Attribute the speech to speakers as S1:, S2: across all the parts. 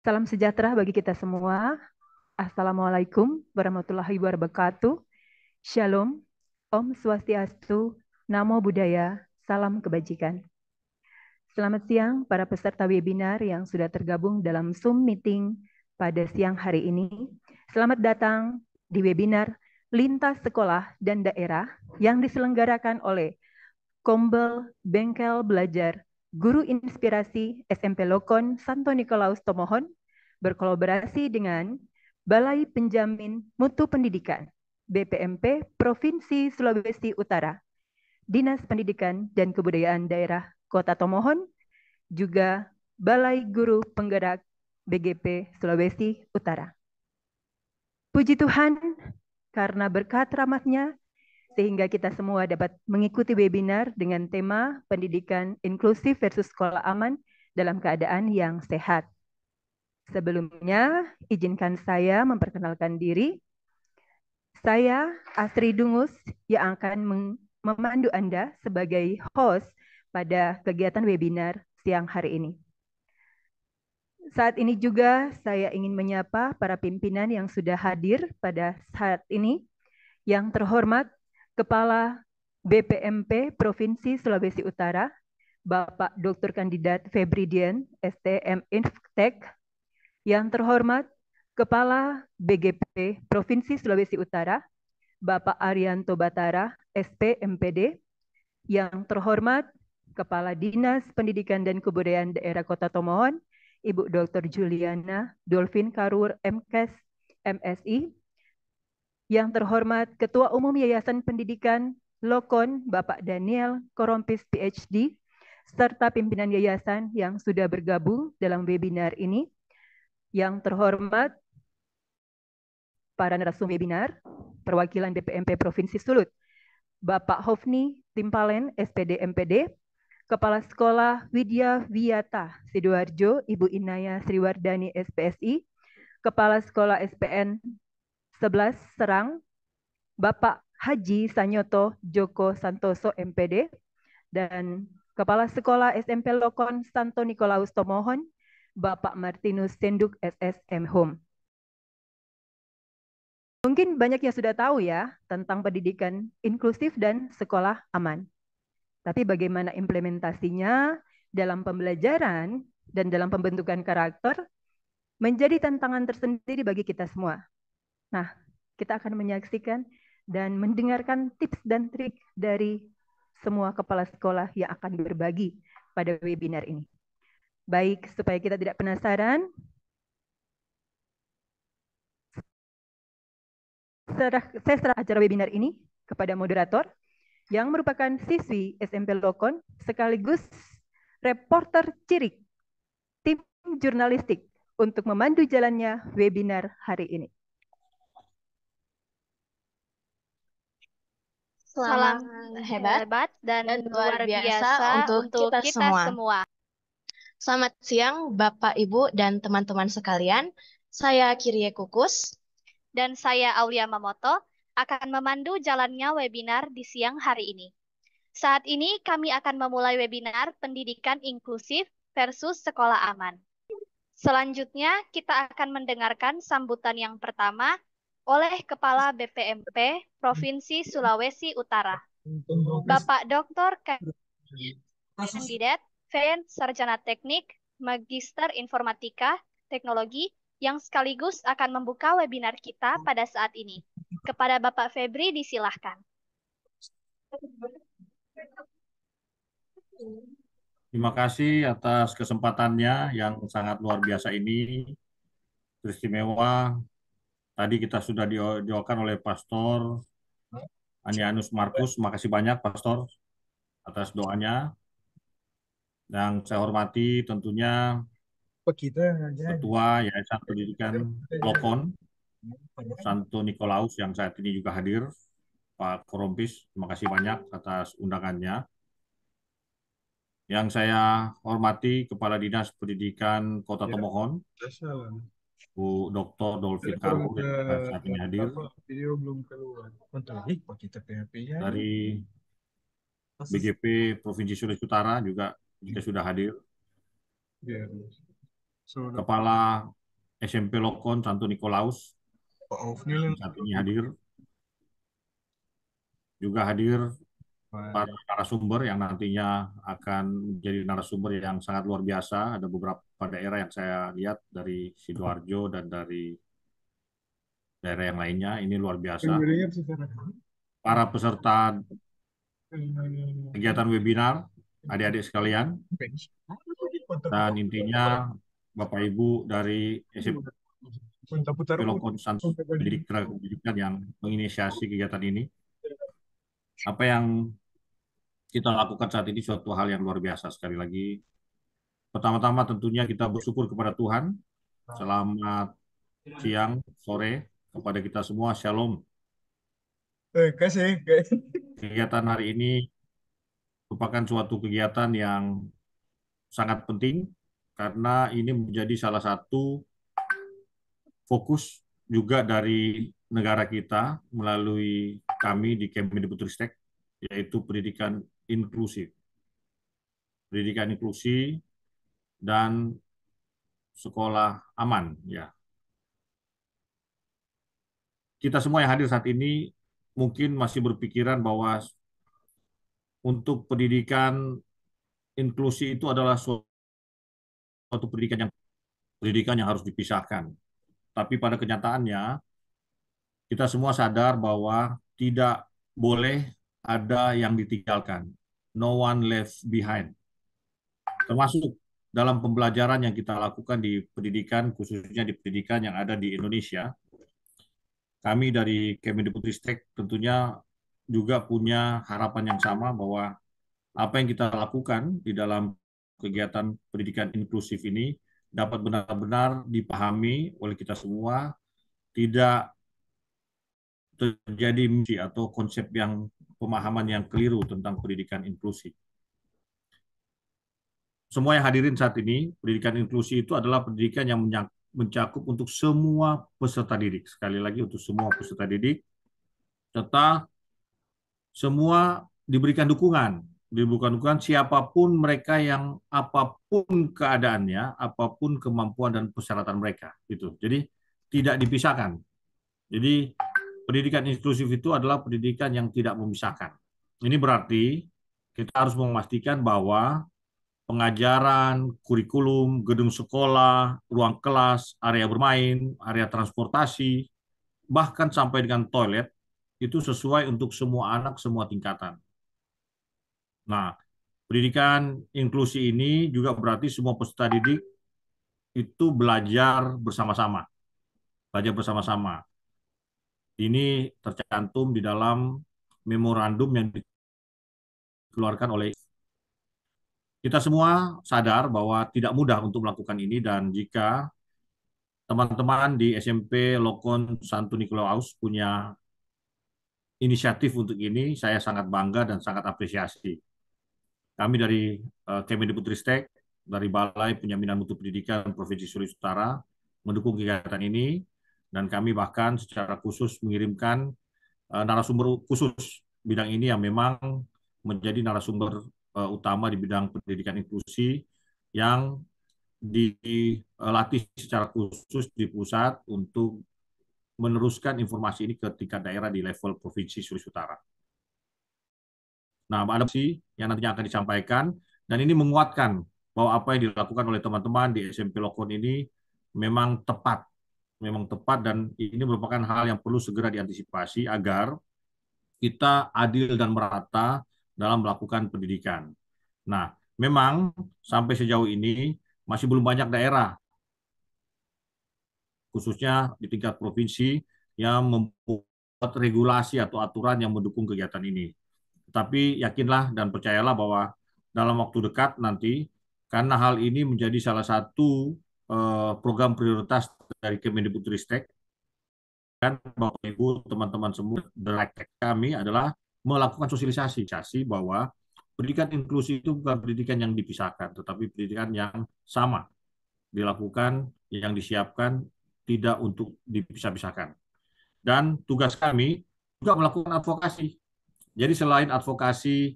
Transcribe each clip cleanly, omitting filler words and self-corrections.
S1: Salam sejahtera bagi kita semua. Assalamualaikum warahmatullahi wabarakatuh. Shalom, Om Swastiastu, Namo Buddhaya, Salam Kebajikan. Selamat siang para peserta webinar yang sudah tergabung dalam Zoom meeting pada siang hari ini. Selamat datang di webinar Lintas Sekolah dan Daerah yang diselenggarakan oleh Kombel Bengkel Belajar Guru Inspirasi SMP Lokon Santo Nikolaus Tomohon berkolaborasi dengan Balai Penjamin Mutu Pendidikan BPMP Provinsi Sulawesi Utara, Dinas Pendidikan dan Kebudayaan Daerah Kota Tomohon, juga Balai Guru Penggerak BGP Sulawesi Utara. Puji Tuhan, karena berkat rahmat-Nya, sehingga kita semua dapat mengikuti webinar dengan tema pendidikan inklusif versus sekolah aman dalam keadaan yang sehat. Sebelumnya, izinkan saya memperkenalkan diri. Saya Asri Dungus yang akan memandu Anda sebagai host pada kegiatan webinar siang hari ini. Saat ini juga saya ingin menyapa para pimpinan yang sudah hadir pada saat ini. Yang terhormat Kepala BPMP Provinsi Sulawesi Utara, Bapak Dr. Kandidat Febridian, STM Inftek. Yang terhormat Kepala BGP Provinsi Sulawesi Utara, Bapak Arianto Batara, SP MPD. Yang terhormat Kepala Dinas Pendidikan dan Kebudayaan Daerah Kota Tomohon, Ibu Dr. Juliana Dolvin Karur, MKes, MSI. Yang terhormat Ketua Umum Yayasan Pendidikan Lokon, Bapak Daniel Korompis, PhD, serta pimpinan yayasan yang sudah bergabung dalam webinar ini. Yang terhormat para narasumber webinar, perwakilan BPMP Provinsi Sulut, Bapak Hofni Timpalen, SPD MPD, Kepala Sekolah Widya Wiyata Sidoarjo, Ibu Inaya Sriwardani, SPSI, Kepala Sekolah SPN 11 Serang, Bapak Haji Sanyoto Joko Santoso, MPD, dan Kepala Sekolah SMP Lokon Santo Nikolaus Tomohon, Bapak Martinus Senduk, SSM Home. Mungkin banyak yang sudah tahu ya tentang pendidikan inklusif dan sekolah aman. Tapi bagaimana implementasinya dalam pembelajaran dan dalam pembentukan karakter menjadi tantangan tersendiri bagi kita semua. Nah, kita akan menyaksikan dan mendengarkan tips dan trik dari semua kepala sekolah yang akan berbagi pada webinar ini. Baik, supaya kita tidak penasaran, saya serah acara webinar ini kepada moderator yang merupakan siswi SMP Lokon sekaligus reporter cilik tim jurnalistik untuk memandu jalannya webinar hari ini.
S2: Salam hebat dan luar biasa untuk kita semua. Selamat siang Bapak, Ibu, dan teman-teman sekalian. Saya Kirie Kukus.
S3: Dan saya Aulia Mamoto akan memandu jalannya webinar di siang hari ini. Saat ini kami akan memulai webinar pendidikan inklusif versus sekolah aman. Selanjutnya kita akan mendengarkan sambutan yang pertama oleh Kepala BPMP Provinsi Sulawesi Utara, Bapak Dr. Kandidat Fen Sarjana Teknik Magister Informatika Teknologi yang sekaligus akan membuka webinar kita pada saat ini. Kepada Bapak Febri disilahkan.
S4: Terima kasih atas kesempatannya yang sangat luar biasa ini, teristimewa. Tadi kita sudah didoakan oleh Pastor Anianus Markus. Makasih banyak Pastor atas doanya. Yang saya hormati tentunya Ketua Yayasan Pendidikan Lokon Santo Nikolaus yang saat ini juga hadir, Pak Korompis. Terima kasih banyak atas undangannya. Yang saya hormati Kepala Dinas Pendidikan Kota Tomohon, Bu Dr. Dolvin Karur yang saat ini hadir. Dari BGP Provinsi Sulawesi Utara juga sudah hadir. Kepala SMP Lokon Santo Nikolaus saat ini hadir. Juga hadir para narasumber yang nantinya akan menjadi narasumber yang sangat luar biasa. Ada beberapa daerah yang saya lihat dari Sidoarjo dan dari daerah yang lainnya. Ini luar biasa. Para peserta kegiatan webinar, adik-adik sekalian, dan intinya Bapak Ibu dari SMP Lokon Santo Pendidikan yang menginisiasi kegiatan ini. Apa yang kita lakukan saat ini suatu hal yang luar biasa. Sekali lagi, pertama-tama tentunya kita bersyukur kepada Tuhan. Selamat siang, sore kepada kita semua. Shalom. Kegiatan hari ini merupakan suatu kegiatan yang sangat penting karena ini menjadi salah satu fokus juga dari negara kita melalui kami di Kemendikbudristek, yaitu pendidikan inklusif. Pendidikan inklusi dan sekolah aman, ya. Kita semua yang hadir saat ini mungkin masih berpikiran bahwa untuk pendidikan inklusi itu adalah suatu pendidikan yang harus dipisahkan. Tapi pada kenyataannya kita semua sadar bahwa tidak boleh ada yang ditinggalkan. No one left behind. Termasuk dalam pembelajaran yang kita lakukan di pendidikan, khususnya di pendidikan yang ada di Indonesia. Kami dari Kemendikbudristek tentunya juga punya harapan yang sama bahwa apa yang kita lakukan di dalam kegiatan pendidikan inklusif ini dapat benar-benar dipahami oleh kita semua, tidak terjadi misi atau konsep yang pemahaman yang keliru tentang pendidikan inklusi. Semua yang hadirin saat ini, pendidikan inklusi itu adalah pendidikan yang mencakup untuk semua peserta didik. Sekali lagi, untuk semua peserta didik, serta semua diberikan dukungan. Diberikan dukungan siapapun mereka yang apapun keadaannya, apapun kemampuan dan persyaratan mereka. Gitu. Jadi tidak dipisahkan. Jadi pendidikan inklusif itu adalah pendidikan yang tidak memisahkan. Ini berarti kita harus memastikan bahwa pengajaran, kurikulum, gedung sekolah, ruang kelas, area bermain, area transportasi, bahkan sampai dengan toilet, itu sesuai untuk semua anak, semua tingkatan. Nah, pendidikan inklusi ini juga berarti semua peserta didik itu belajar bersama-sama. Belajar bersama-sama. Ini tercantum di dalam memorandum yang dikeluarkan oleh kita semua sadar bahwa tidak mudah untuk melakukan ini, dan jika teman-teman di SMP Lokon Santo Nikolaus punya inisiatif untuk ini, saya sangat bangga dan sangat apresiasi. Kami dari Kemendikbudristek, dari Balai Penjaminan Mutu Pendidikan Provinsi Sulawesi Utara, mendukung kegiatan ini, dan kami bahkan secara khusus mengirimkan narasumber khusus bidang ini yang memang menjadi narasumber utama di bidang pendidikan inklusi yang dilatih secara khusus di pusat untuk meneruskan informasi ini ke tingkat daerah di level Provinsi Sulawesi Utara. Nah, ada opsi yang nantinya akan disampaikan, dan ini menguatkan bahwa apa yang dilakukan oleh teman-teman di SMP Lokon ini memang tepat, dan ini merupakan hal yang perlu segera diantisipasi agar kita adil dan merata dalam melakukan pendidikan. Nah, memang sampai sejauh ini masih belum banyak daerah, khususnya di tingkat provinsi, yang membuat regulasi atau aturan yang mendukung kegiatan ini. Tetapi yakinlah dan percayalah bahwa dalam waktu dekat nanti, karena hal ini menjadi salah satu program prioritas dari Kemendikbudristek, dan Bapak Ibu, teman-teman semua, direktif kami adalah melakukan sosialisasi bahwa pendidikan inklusi itu bukan pendidikan yang dipisahkan, tetapi pendidikan yang sama dilakukan, yang disiapkan, tidak untuk dipisah-pisahkan. Dan tugas kami juga melakukan advokasi. Jadi selain advokasi,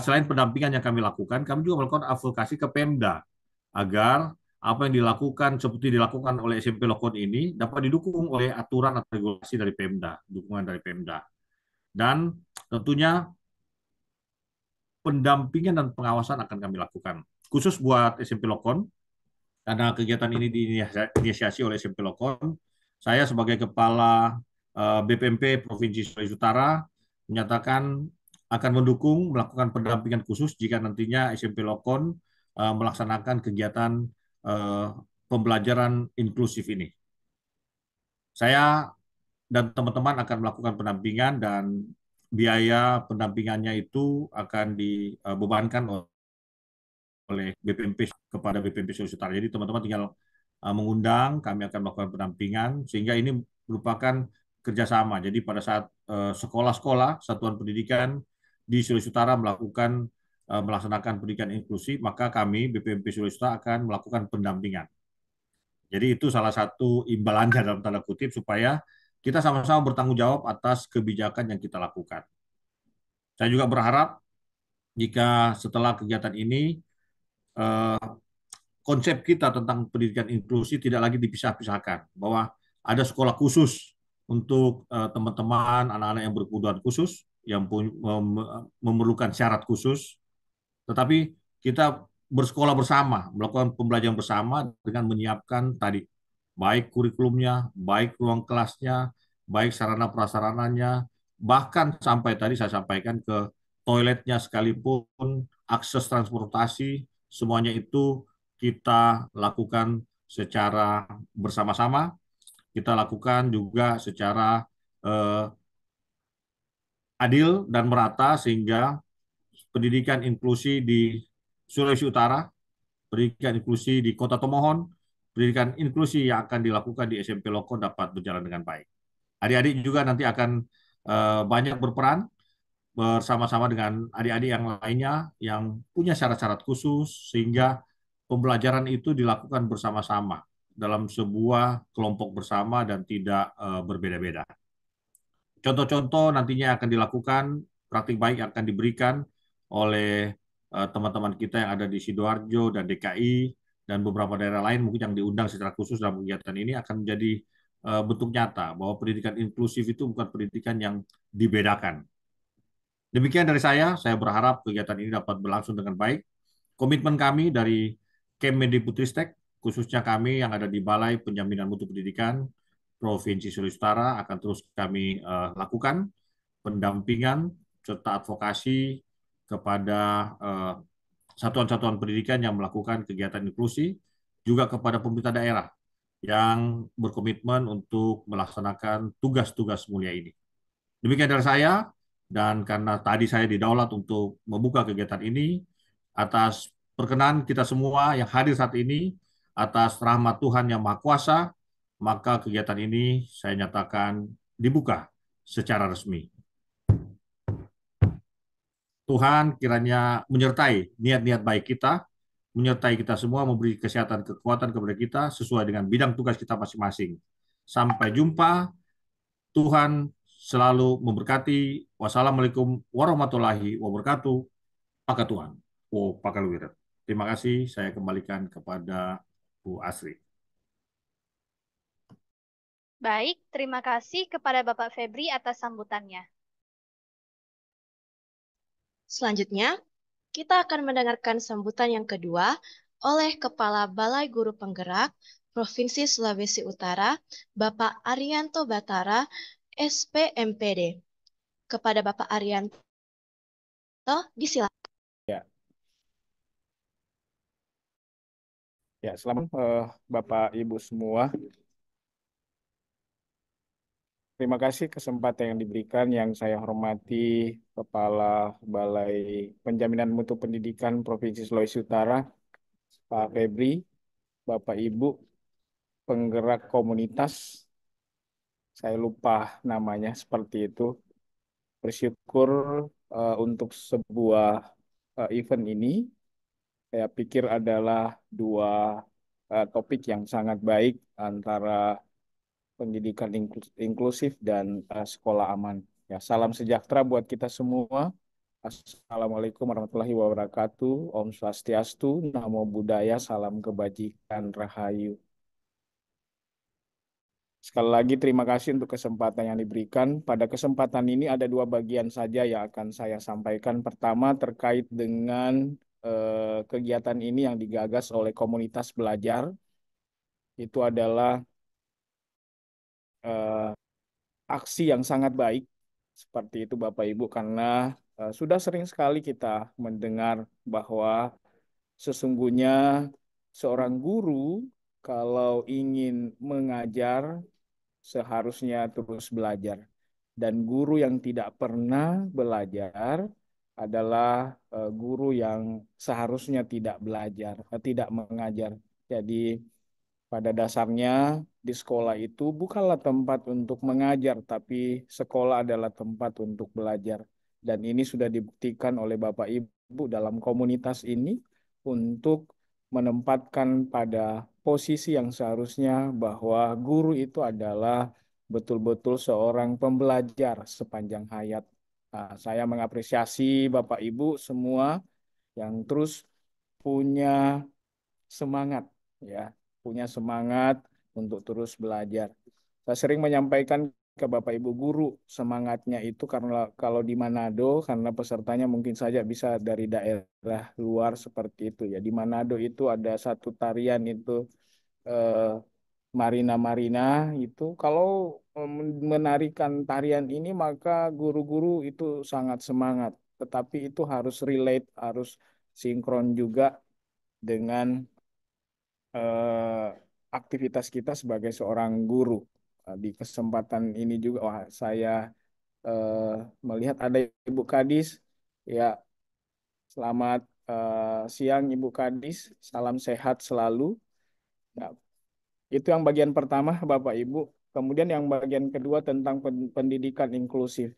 S4: selain pendampingan yang kami lakukan, kami juga melakukan advokasi ke Pemda agar apa yang dilakukan seperti dilakukan oleh SMP Lokon ini dapat didukung oleh aturan atau regulasi dari Pemda, dukungan dari Pemda. Dan tentunya pendampingan dan pengawasan akan kami lakukan. Khusus buat SMP Lokon, karena kegiatan ini diinisiasi oleh SMP Lokon, saya sebagai Kepala BPMP Provinsi Sulawesi Utara menyatakan akan mendukung melakukan pendampingan khusus jika nantinya SMP Lokon melaksanakan kegiatan eh, pembelajaran inklusif ini. Saya dan teman-teman akan melakukan pendampingan dan biaya pendampingannya itu akan dibebankan oleh BPMP kepada BPMP Sulawesi Utara. Jadi teman-teman tinggal mengundang, kami akan melakukan pendampingan sehingga ini merupakan kerjasama. Jadi pada saat sekolah-sekolah, satuan pendidikan di Sulawesi Utara melaksanakan pendidikan inklusi, maka kami BPMP Sulawesi Utara akan melakukan pendampingan. Jadi itu salah satu imbalannya dalam tanda kutip supaya kita sama-sama bertanggung jawab atas kebijakan yang kita lakukan. Saya juga berharap jika setelah kegiatan ini eh, konsep kita tentang pendidikan inklusi tidak lagi dipisah-pisahkan, bahwa ada sekolah khusus untuk teman-teman, anak-anak yang berkebutuhan khusus, yang memerlukan syarat khusus, tetapi kita bersekolah bersama, melakukan pembelajaran bersama dengan menyiapkan tadi, baik kurikulumnya, baik ruang kelasnya, baik sarana prasarananya, bahkan sampai tadi saya sampaikan ke toiletnya sekalipun, akses transportasi, semuanya itu kita lakukan secara bersama-sama, kita lakukan juga secara eh, adil dan merata sehingga pendidikan inklusi di Sulawesi Utara, pendidikan inklusi di Kota Tomohon, pendidikan inklusi yang akan dilakukan di SMP Loko dapat berjalan dengan baik. Adik-adik juga nanti akan banyak berperan bersama-sama dengan adik-adik yang lainnya yang punya syarat-syarat khusus sehingga pembelajaran itu dilakukan bersama-sama dalam sebuah kelompok bersama dan tidak berbeda-beda. Contoh-contoh nantinya akan dilakukan, praktik baik akan diberikan oleh teman-teman kita yang ada di Sidoarjo dan DKI dan beberapa daerah lain mungkin yang diundang secara khusus dalam kegiatan ini akan menjadi bentuk nyata bahwa pendidikan inklusif itu bukan pendidikan yang dibedakan. Demikian dari saya berharap kegiatan ini dapat berlangsung dengan baik. Komitmen kami dari Kemendikbudristek, khususnya kami yang ada di Balai Penjaminan Mutu Pendidikan Provinsi Sulawesi Utara akan terus kami lakukan pendampingan serta advokasi kepada satuan-satuan pendidikan yang melakukan kegiatan inklusi, juga kepada pemerintah daerah yang berkomitmen untuk melaksanakan tugas-tugas mulia ini. Demikian dari saya, dan karena tadi saya didaulat untuk membuka kegiatan ini, atas perkenan kita semua yang hadir saat ini, atas rahmat Tuhan yang Maha Kuasa, maka kegiatan ini saya nyatakan dibuka secara resmi. Tuhan kiranya menyertai niat-niat baik kita, menyertai kita semua, memberi kesehatan, kekuatan kepada kita sesuai dengan bidang tugas kita masing-masing. Sampai jumpa, Tuhan selalu memberkati. Wassalamualaikum warahmatullahi wabarakatuh. Pakai Tuhan. Oh, Pak Kalwira. Terima kasih, saya kembalikan kepada Bu Asri.
S3: Baik, terima kasih kepada Bapak Febri atas sambutannya.
S2: Selanjutnya, kita akan mendengarkan sambutan yang kedua oleh Kepala Balai Guru Penggerak Provinsi Sulawesi Utara, Bapak Arianto Batara, SPMPD. Kepada Bapak Arianto, disilakan.
S5: Ya, selamat Bapak Ibu semua. Terima kasih kesempatan yang diberikan. Yang saya hormati Kepala Balai Penjaminan Mutu Pendidikan Provinsi Sulawesi Utara, Pak Febri, Bapak Ibu, penggerak komunitas, saya lupa namanya seperti itu. Bersyukur untuk sebuah event ini, saya pikir adalah dua topik yang sangat baik antara pendidikan inklusif dan sekolah aman. Ya, salam sejahtera buat kita semua. Assalamualaikum warahmatullahi wabarakatuh. Om Swastiastu, Namo Buddhaya, salam kebajikan, Rahayu. Sekali lagi terima kasih untuk kesempatan yang diberikan. Pada kesempatan ini ada dua bagian saja yang akan saya sampaikan. Pertama terkait dengan kegiatan ini yang digagas oleh komunitas belajar. Itu adalah aksi yang sangat baik. Seperti itu Bapak Ibu, karena sudah sering sekali kita mendengar bahwa sesungguhnya seorang guru kalau ingin mengajar seharusnya terus belajar. Dan guru yang tidak pernah belajar adalah guru yang seharusnya tidak belajar, tidak mengajar. Jadi pada dasarnya di sekolah itu bukanlah tempat untuk mengajar, tapi sekolah adalah tempat untuk belajar. Dan ini sudah dibuktikan oleh Bapak Ibu dalam komunitas ini untuk menempatkan pada posisi yang seharusnya bahwa guru itu adalah betul-betul seorang pembelajar sepanjang hayat. Nah, saya mengapresiasi Bapak Ibu semua yang terus punya semangat, ya, punya semangat untuk terus belajar. Saya sering menyampaikan ke Bapak Ibu guru semangatnya itu karena kalau di Manado, karena pesertanya mungkin saja bisa dari daerah luar seperti itu ya. Di Manado itu ada satu tarian itu eh, Marina Marina itu kalau menarikan tarian ini maka guru-guru itu sangat semangat. Tetapi itu harus relate, harus sinkron juga dengan eh, aktivitas kita sebagai seorang guru. Di kesempatan ini juga, wah, saya eh, melihat ada Ibu Kadis. Ya, selamat siang Ibu Kadis. Salam sehat selalu. Ya, itu yang bagian pertama, Bapak Ibu. Kemudian yang bagian kedua tentang pendidikan inklusif.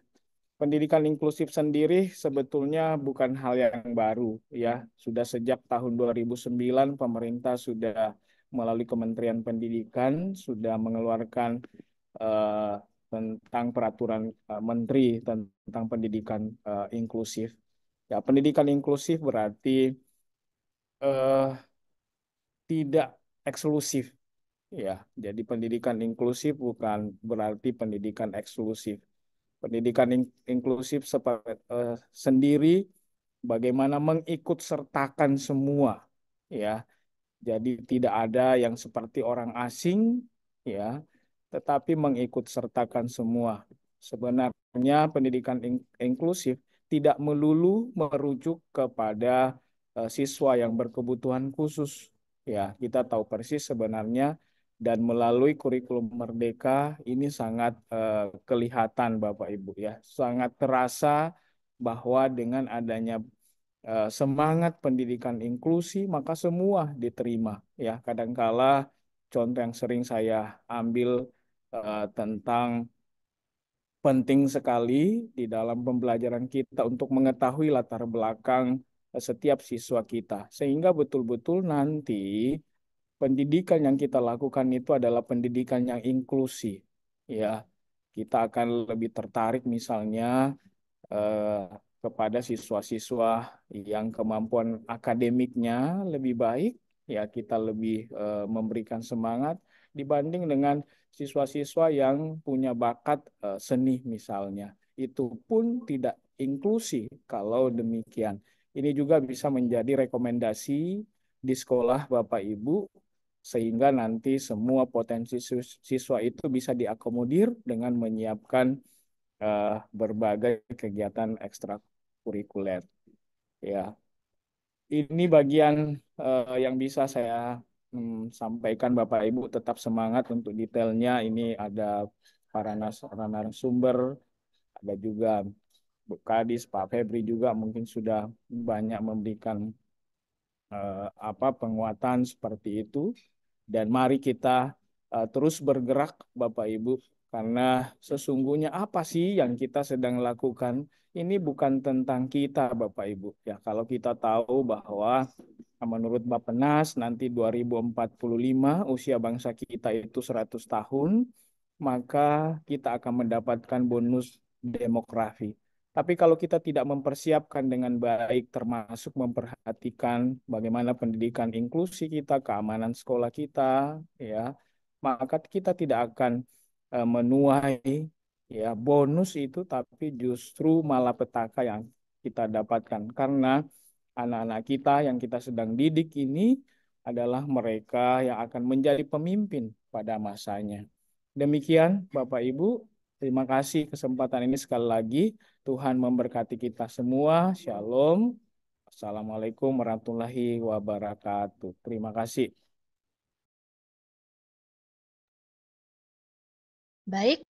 S5: Pendidikan inklusif sendiri sebetulnya bukan hal yang baru, ya. Sudah sejak tahun 2009 pemerintah sudah melalui Kementerian Pendidikan sudah mengeluarkan eh, tentang peraturan menteri tentang pendidikan inklusif. Ya, pendidikan inklusif berarti eh, tidak eksklusif, ya. Jadi pendidikan inklusif bukan berarti pendidikan eksklusif. Pendidikan inklusif seperti sendiri bagaimana mengikut sertakan semua, ya. Jadi tidak ada yang seperti orang asing, ya, tetapi mengikut sertakan semua. Sebenarnya pendidikan inklusif tidak melulu merujuk kepada siswa yang berkebutuhan khusus. Ya, kita tahu persis sebenarnya dan melalui kurikulum Merdeka ini sangat kelihatan Bapak Ibu, ya, sangat terasa bahwa dengan adanya semangat pendidikan inklusi maka semua diterima, ya. Kadangkala contoh yang sering saya ambil tentang penting sekali di dalam pembelajaran kita untuk mengetahui latar belakang setiap siswa kita sehingga betul-betul nanti pendidikan yang kita lakukan itu adalah pendidikan yang inklusi, ya. Kita akan lebih tertarik misalnya eh, kepada siswa-siswa yang kemampuan akademiknya lebih baik, ya, kita lebih memberikan semangat dibanding dengan siswa-siswa yang punya bakat seni misalnya. Itu pun tidak inklusi kalau demikian. Ini juga bisa menjadi rekomendasi di sekolah Bapak Ibu sehingga nanti semua potensi siswa itu bisa diakomodir dengan menyiapkan berbagai kegiatan ekstrakurikuler. Ya, ini bagian yang bisa saya sampaikan Bapak Ibu. Tetap semangat untuk detailnya. Ini ada para narasumber, ada juga Bu Kadis, Pak Febri juga mungkin sudah banyak memberikan penguatan seperti itu. Dan mari kita terus bergerak, Bapak Ibu, karena sesungguhnya apa sih yang kita sedang lakukan? Ini bukan tentang kita, Bapak Ibu. Ya, kalau kita tahu bahwa menurut Bappenas nanti 2045 usia bangsa kita itu 100 tahun, maka kita akan mendapatkan bonus demografi. Tapi kalau kita tidak mempersiapkan dengan baik, termasuk memperhatikan bagaimana pendidikan inklusi kita, keamanan sekolah kita, ya, maka kita tidak akan menuai ya bonus itu, tapi justru malapetaka yang kita dapatkan karena anak-anak kita yang kita sedang didik ini adalah mereka yang akan menjadi pemimpin pada masanya. Demikian, Bapak Ibu, terima kasih kesempatan ini sekali lagi. Tuhan memberkati kita semua. Shalom. Assalamualaikum warahmatullahi wabarakatuh. Terima kasih.
S2: Baik,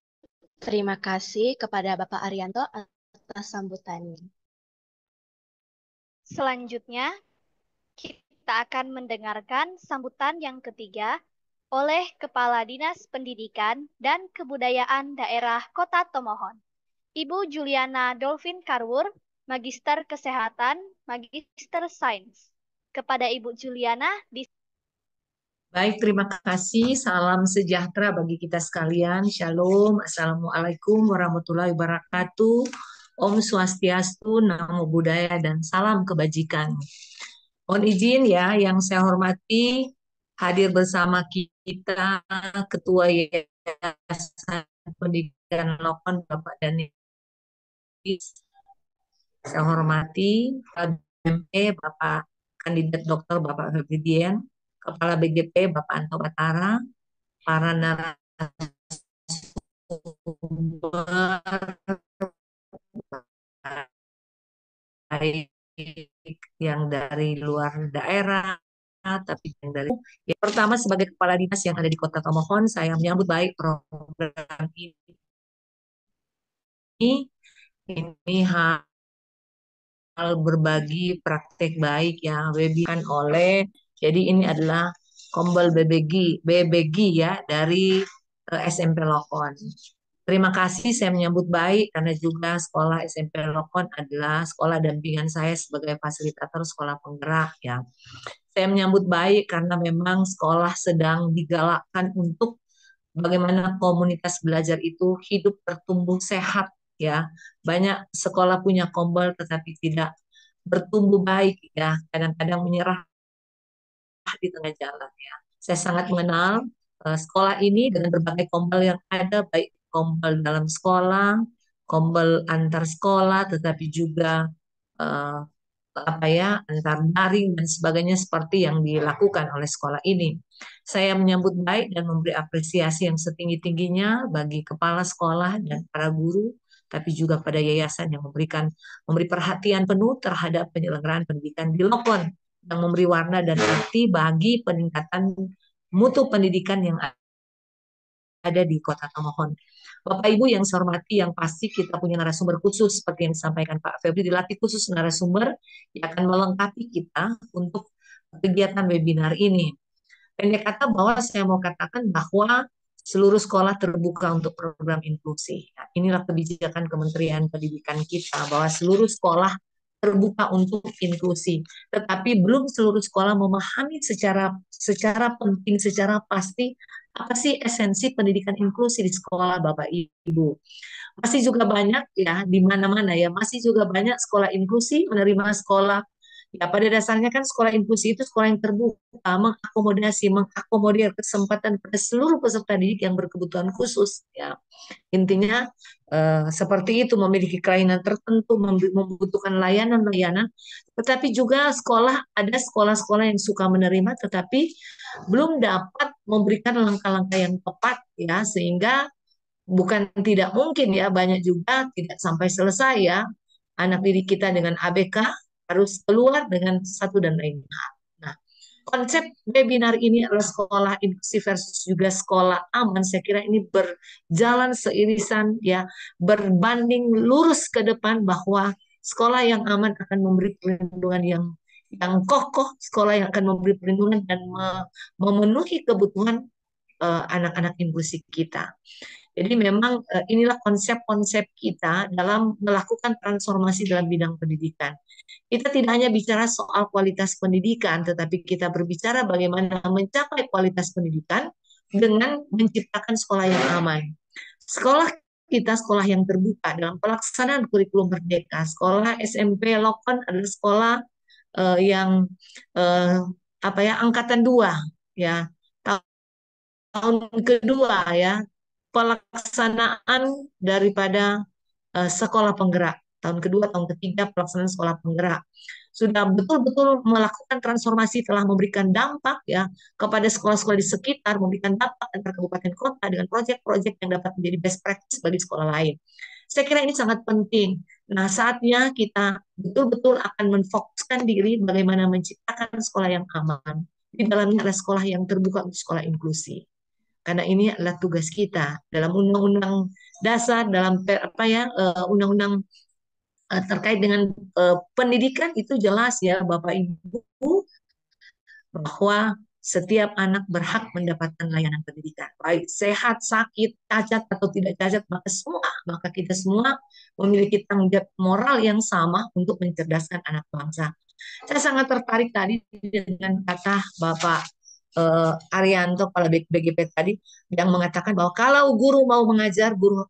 S2: terima kasih kepada Bapak Arianto atas sambutannya.
S3: Selanjutnya, kita akan mendengarkan sambutan yang ketiga oleh Kepala Dinas Pendidikan dan Kebudayaan Daerah Kota Tomohon, Ibu Juliana Dolphin Karwur, Magister Kesehatan, Magister Sains. Kepada Ibu Juliana,
S6: Baik, terima kasih. Salam sejahtera bagi kita sekalian. Shalom. Assalamualaikum warahmatullahi wabarakatuh. Om Swastiastu, Namo Buddhaya, dan salam kebajikan. Mohon izin ya, yang saya hormati, hadir bersama kita Ketua Yayasan Pendidikan Lokon, Bapak Danis. Saya hormati BME, Bapak Kandidat Dokter Bapak Febridian, Kepala BGP Bapak Anto Batara, para narasumber baik yang dari luar daerah, tapi yang dari pertama sebagai kepala dinas yang ada di Kota Tomohon, saya menyambut baik program ini. Ini hal berbagi praktek baik yang webikan oleh, jadi ini adalah Kombel BBG ya dari SMP Lokon. Terima kasih, saya menyambut baik karena juga sekolah SMP Lokon adalah sekolah dampingan saya sebagai fasilitator sekolah penggerak ya. Saya menyambut baik karena memang sekolah sedang digalakkan untuk bagaimana komunitas belajar itu hidup bertumbuh sehat ya. Banyak sekolah punya kombel tetapi tidak bertumbuh baik ya. Kadang-kadang menyerah di tengah jalan ya. Saya sangat mengenal sekolah ini dengan berbagai kombel yang ada, baik kombel dalam sekolah, kombel antar sekolah, tetapi juga uh, antar daring dan sebagainya seperti yang dilakukan oleh sekolah ini. Saya menyambut baik dan memberi apresiasi yang setinggi-tingginya bagi kepala sekolah dan para guru, tapi juga pada yayasan yang memberi perhatian penuh terhadap penyelenggaraan pendidikan di Lokon, yang memberi warna dan arti bagi peningkatan mutu pendidikan yang ada di Kota Tomohon. Bapak Ibu yang saya hormati, yang pasti kita punya narasumber khusus seperti yang disampaikan Pak Febri, dilatih khusus narasumber yang akan melengkapi kita untuk kegiatan webinar ini. Pendek kata bahwa saya mau katakan bahwa seluruh sekolah terbuka untuk program inklusi. Nah, inilah kebijakan Kementerian Pendidikan kita bahwa seluruh sekolah terbuka untuk inklusi. Tetapi belum seluruh sekolah memahami secara penting, secara pasti apa sih esensi pendidikan inklusi di sekolah, Bapak Ibu. Masih juga banyak ya di mana-mana ya, masih juga banyak sekolah inklusi menerima sekolah. Ya, pada dasarnya kan sekolah inklusi itu sekolah yang terbuka, mengakomodir kesempatan pada seluruh peserta didik yang berkebutuhan khusus. Ya, intinya seperti itu, memiliki kelainan tertentu, membutuhkan layanan-layanan. Tetapi juga ada sekolah-sekolah yang suka menerima, tetapi belum dapat memberikan langkah-langkah yang tepat, ya, sehingga bukan tidak mungkin ya, banyak juga tidak sampai selesai ya anak didik kita dengan ABK harus keluar dengan satu dan lain hal. Nah, konsep webinar ini adalah sekolah inklusif versus juga sekolah aman. Saya kira ini berjalan seirisan ya, berbanding lurus ke depan bahwa sekolah yang aman akan memberi perlindungan yang kokoh, sekolah yang akan memberi perlindungan dan memenuhi kebutuhan anak-anak inklusif kita. Jadi memang inilah konsep-konsep kita dalam melakukan transformasi dalam bidang pendidikan. Kita tidak hanya bicara soal kualitas pendidikan, tetapi kita berbicara bagaimana mencapai kualitas pendidikan dengan menciptakan sekolah yang aman. Sekolah kita sekolah yang terbuka dalam pelaksanaan kurikulum Merdeka. Sekolah SMP Lokon adalah sekolah yang eh, apa ya, angkatan 2 ya, tahun kedua ya, pelaksanaan daripada sekolah penggerak. Tahun kedua, tahun ketiga pelaksanaan sekolah penggerak. Sudah betul-betul melakukan transformasi, telah memberikan dampak ya kepada sekolah-sekolah di sekitar, memberikan dampak antar kabupaten kota dengan proyek-proyek yang dapat menjadi best practice bagi sekolah lain. Saya kira ini sangat penting. Nah, saatnya kita betul-betul akan menfokuskan diri bagaimana menciptakan sekolah yang aman. Di dalamnya adalah sekolah yang terbuka untuk sekolah inklusi. Karena ini adalah tugas kita dalam undang-undang dasar, dalam apa ya, undang-undang terkait dengan pendidikan itu jelas ya Bapak Ibu, bahwa setiap anak berhak mendapatkan layanan pendidikan, baik sehat, sakit, cacat atau tidak cacat, maka kita semua memiliki tanggung jawab moral yang sama untuk mencerdaskan anak bangsa. Saya sangat tertarik tadi dengan kata Bapak Arianto, kepala BGP tadi, yang mengatakan bahwa kalau guru mau mengajar, guru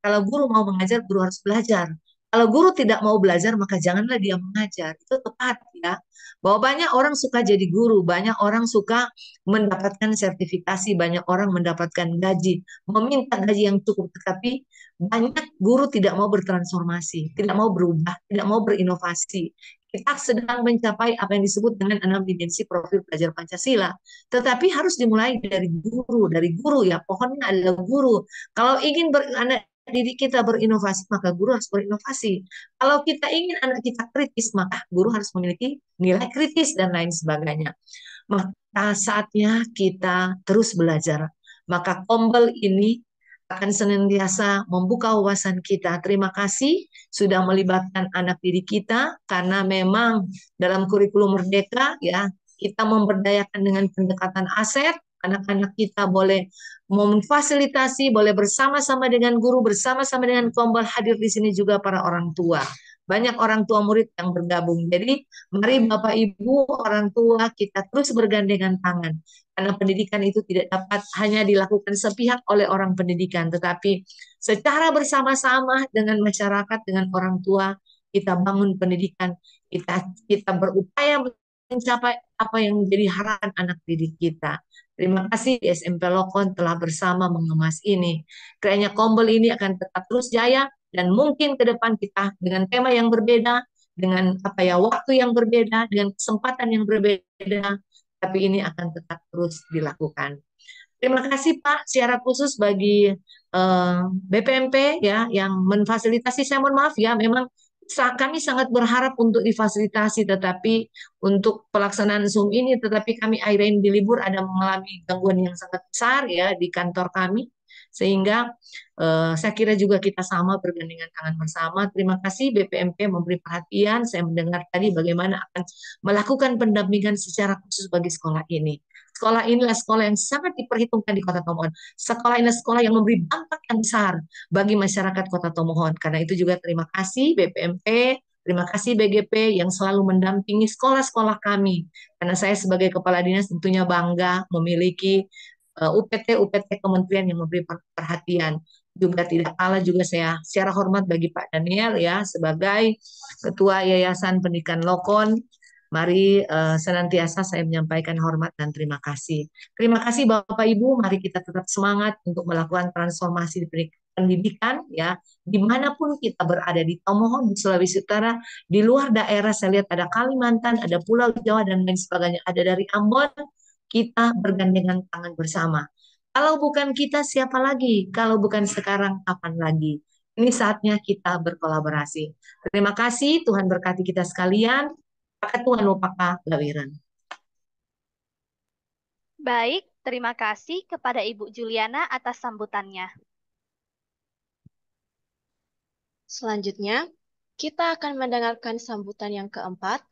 S6: harus belajar. Kalau guru tidak mau belajar, maka janganlah dia mengajar. Itu tepat ya. Bahwa banyak orang suka jadi guru, banyak orang suka mendapatkan sertifikasi, banyak orang mendapatkan gaji, meminta gaji yang cukup, tetapi banyak guru tidak mau bertransformasi, tidak mau berubah, tidak mau berinovasi. Kita sedang mencapai apa yang disebut dengan 6 dimensi profil pelajar Pancasila. Tetapi harus dimulai dari guru ya, pokoknya adalah guru. Kalau ingin anak didik kita berinovasi, maka guru harus berinovasi. Kalau kita ingin anak kita kritis, maka guru harus memiliki nilai kritis dan lain sebagainya. Maka saatnya kita terus belajar. Maka Kombel ini akan senantiasa membuka wawasan kita. Terima kasih sudah melibatkan anak didik kita, karena memang dalam kurikulum Merdeka ya, kita memberdayakan dengan pendekatan aset. Anak-anak kita boleh memfasilitasi, boleh bersama-sama dengan guru, bersama-sama dengan Kombel, hadir di sini juga para orang tua. Banyak orang tua murid yang bergabung. Jadi mari Bapak Ibu orang tua kita terus bergandengan tangan. Karena pendidikan itu tidak dapat hanya dilakukan sepihak oleh orang pendidikan, tetapi secara bersama-sama dengan masyarakat, dengan orang tua, kita bangun pendidikan, kita berupaya mencapai apa yang menjadi harapan anak didik kita. Terima kasih SMP Lokon telah bersama mengemas ini. Kiranya Kombel ini akan tetap terus jaya, dan mungkin ke depan kita dengan tema yang berbeda, dengan apa ya, waktu yang berbeda, dengan kesempatan yang berbeda, tapi ini akan tetap terus dilakukan. Terima kasih Pak, secara khusus bagi BPMP ya yang memfasilitasi. Saya mohon maaf ya, memang kami sangat berharap untuk difasilitasi, tetapi untuk pelaksanaan Zoom ini, tetapi kami akhirnya di libur ada mengalami gangguan yang sangat besar ya di kantor kami, sehingga saya kira juga kita sama bergandengan tangan bersama. Terima kasih BPMP memberi perhatian. Saya mendengar tadi bagaimana akan melakukan pendampingan secara khusus bagi sekolah ini. Sekolah inilah sekolah yang sangat diperhitungkan di Kota Tomohon. Sekolah ini sekolah yang memberi dampak yang besar bagi masyarakat Kota Tomohon. Karena itu juga terima kasih BPMP, terima kasih BGP yang selalu mendampingi sekolah-sekolah kami. Karena saya sebagai kepala dinas tentunya bangga memiliki UPT kementerian yang memberi perhatian. Juga tidak kalah juga saya secara hormat bagi Pak Daniel ya sebagai Ketua Yayasan Pendidikan Lokon. Mari senantiasa saya menyampaikan hormat dan terima kasih. Terima kasih Bapak Ibu, mari kita tetap semangat untuk melakukan transformasi di pendidikan ya, dimanapun kita berada, di Tomohon, di Sulawesi Utara, di luar daerah, saya lihat ada Kalimantan, ada Pulau Jawa dan lain sebagainya, ada dari Ambon, kita bergandengan tangan bersama. Kalau bukan kita, siapa lagi? Kalau bukan sekarang, kapan lagi? Ini saatnya kita berkolaborasi. Terima kasih, Tuhan berkati kita sekalian. Tuhan Upaka Gawiran.
S3: Baik, terima kasih kepada Ibu Juliana atas sambutannya.
S2: Selanjutnya, kita akan mendengarkan sambutan yang keempat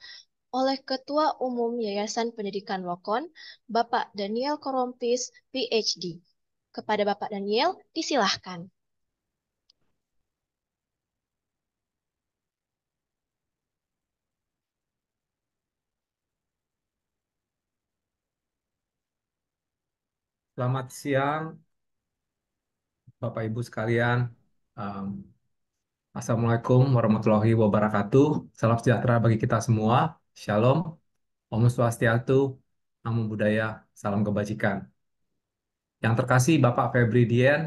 S2: oleh Ketua Umum Yayasan Pendidikan Lokon, Bapak Daniel Korompis, PhD. Kepada Bapak Daniel, disilahkan.
S7: Selamat siang, Bapak Ibu sekalian. Um, Assalamualaikum warahmatullahi wabarakatuh. Salam sejahtera bagi kita semua. Shalom, Om Swastiastu, Namo Buddhaya, salam kebajikan. Yang terkasih Bapak Febri Dian,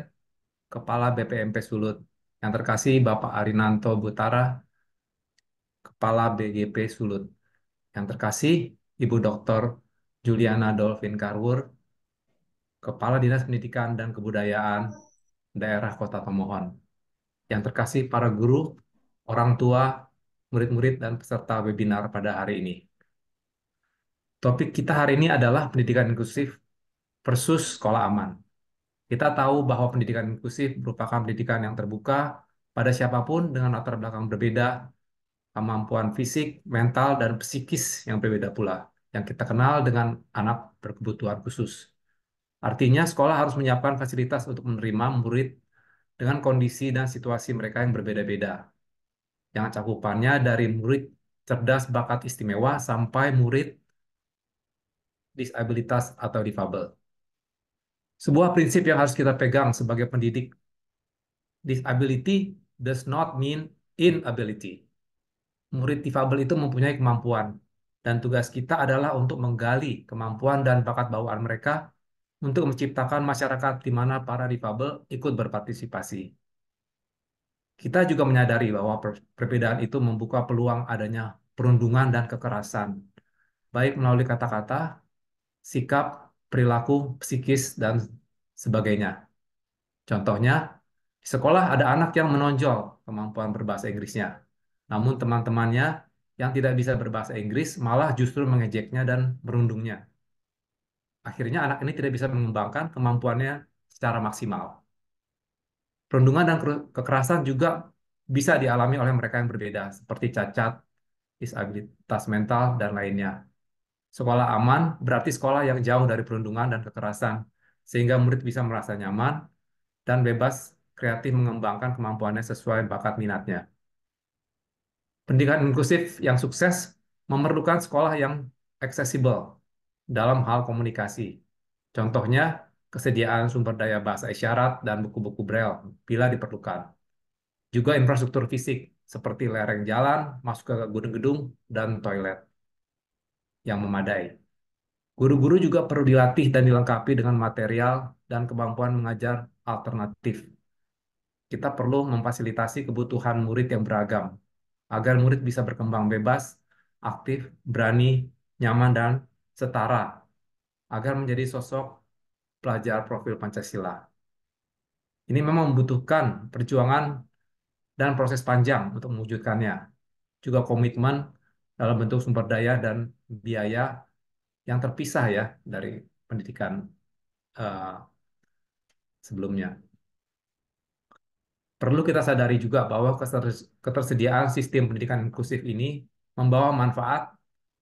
S7: Kepala BPMP Sulut. Yang terkasih Bapak Arinanto Butara, Kepala BGP Sulut. Yang terkasih Ibu Dr. Juliana Dolphin Karwur, Kepala Dinas Pendidikan dan Kebudayaan Daerah Kota Tomohon. Yang terkasih para guru, orang tua, murid-murid, dan peserta webinar pada hari ini. Topik kita hari ini adalah pendidikan inklusif versus sekolah aman. Kita tahu bahwa pendidikan inklusif merupakan pendidikan yang terbuka pada siapapun dengan latar belakang berbeda, kemampuan fisik, mental, dan psikis yang berbeda pula, yang kita kenal dengan anak berkebutuhan khusus. Artinya, sekolah harus menyiapkan fasilitas untuk menerima murid dengan kondisi dan situasi mereka yang berbeda-beda, yang cakupannya dari murid cerdas bakat istimewa sampai murid disabilitas atau difabel. Sebuah prinsip yang harus kita pegang sebagai pendidik, disability does not mean inability. Murid difabel itu mempunyai kemampuan, dan tugas kita adalah untuk menggali kemampuan dan bakat bawaan mereka untuk menciptakan masyarakat di mana para difabel ikut berpartisipasi. Kita juga menyadari bahwa perbedaan itu membuka peluang adanya perundungan dan kekerasan, baik melalui kata-kata, sikap, perilaku, psikis, dan sebagainya. Contohnya, di sekolah ada anak yang menonjol kemampuan berbahasa Inggrisnya, namun teman-temannya yang tidak bisa berbahasa Inggris malah justru mengejeknya dan merundungnya. Akhirnya anak ini tidak bisa mengembangkan kemampuannya secara maksimal. Perundungan dan kekerasan juga bisa dialami oleh mereka yang berbeda, seperti cacat, disabilitas mental, dan lainnya. Sekolah aman berarti sekolah yang jauh dari perundungan dan kekerasan, sehingga murid bisa merasa nyaman dan bebas kreatif mengembangkan kemampuannya sesuai bakat minatnya. Pendidikan inklusif yang sukses memerlukan sekolah yang aksesibel dalam hal komunikasi. Contohnya, kesediaan sumber daya bahasa isyarat dan buku-buku braille bila diperlukan. Juga infrastruktur fisik seperti lereng jalan, masuk ke gedung-gedung, dan toilet yang memadai. Guru-guru juga perlu dilatih dan dilengkapi dengan material dan kemampuan mengajar alternatif. Kita perlu memfasilitasi kebutuhan murid yang beragam, agar murid bisa berkembang bebas, aktif, berani, nyaman, dan setara, agar menjadi sosok pelajar profil Pancasila. Ini memang membutuhkan perjuangan dan proses panjang untuk mewujudkannya. Juga komitmen dalam bentuk sumber daya dan biaya yang terpisah ya dari pendidikan eh, sebelumnya. Perlu kita sadari juga bahwa ketersediaan sistem pendidikan inklusif ini membawa manfaat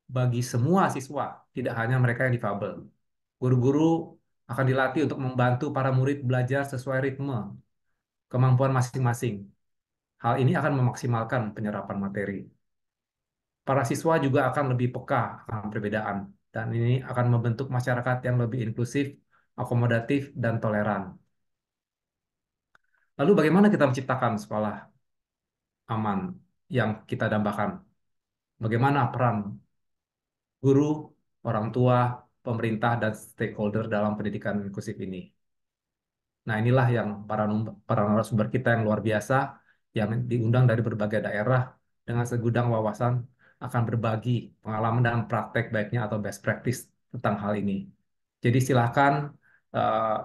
S7: bagi semua siswa, tidak hanya mereka yang difabel. Guru-guru akan dilatih untuk membantu para murid belajar sesuai ritme, kemampuan masing-masing. Hal ini akan memaksimalkan penyerapan materi. Para siswa juga akan lebih peka akan perbedaan, dan ini akan membentuk masyarakat yang lebih inklusif, akomodatif, dan toleran. Lalu bagaimana kita menciptakan sekolah aman yang kita dambakan? Bagaimana peran guru, orang tua, pemerintah, dan stakeholder dalam pendidikan inklusif ini? Nah, inilah yang para narasumber kita yang luar biasa, yang diundang dari berbagai daerah dengan segudang wawasan akan berbagi pengalaman dan praktek baiknya atau best practice tentang hal ini. Jadi silakan eh,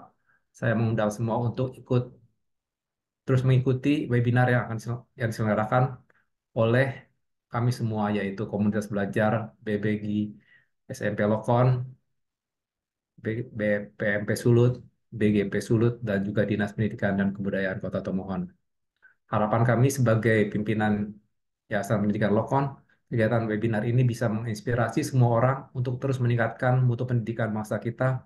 S7: saya mengundang semua untuk ikut terus mengikuti webinar yang diselenggarakan oleh kami semua, yaitu Komunitas Belajar BBG SMP Lokon, BPMP Sulut, BGP Sulut, dan juga Dinas Pendidikan dan Kebudayaan Kota Tomohon. Harapan kami sebagai pimpinan Yayasan Pendidikan Lokon, kegiatan webinar ini bisa menginspirasi semua orang untuk terus meningkatkan mutu pendidikan masa kita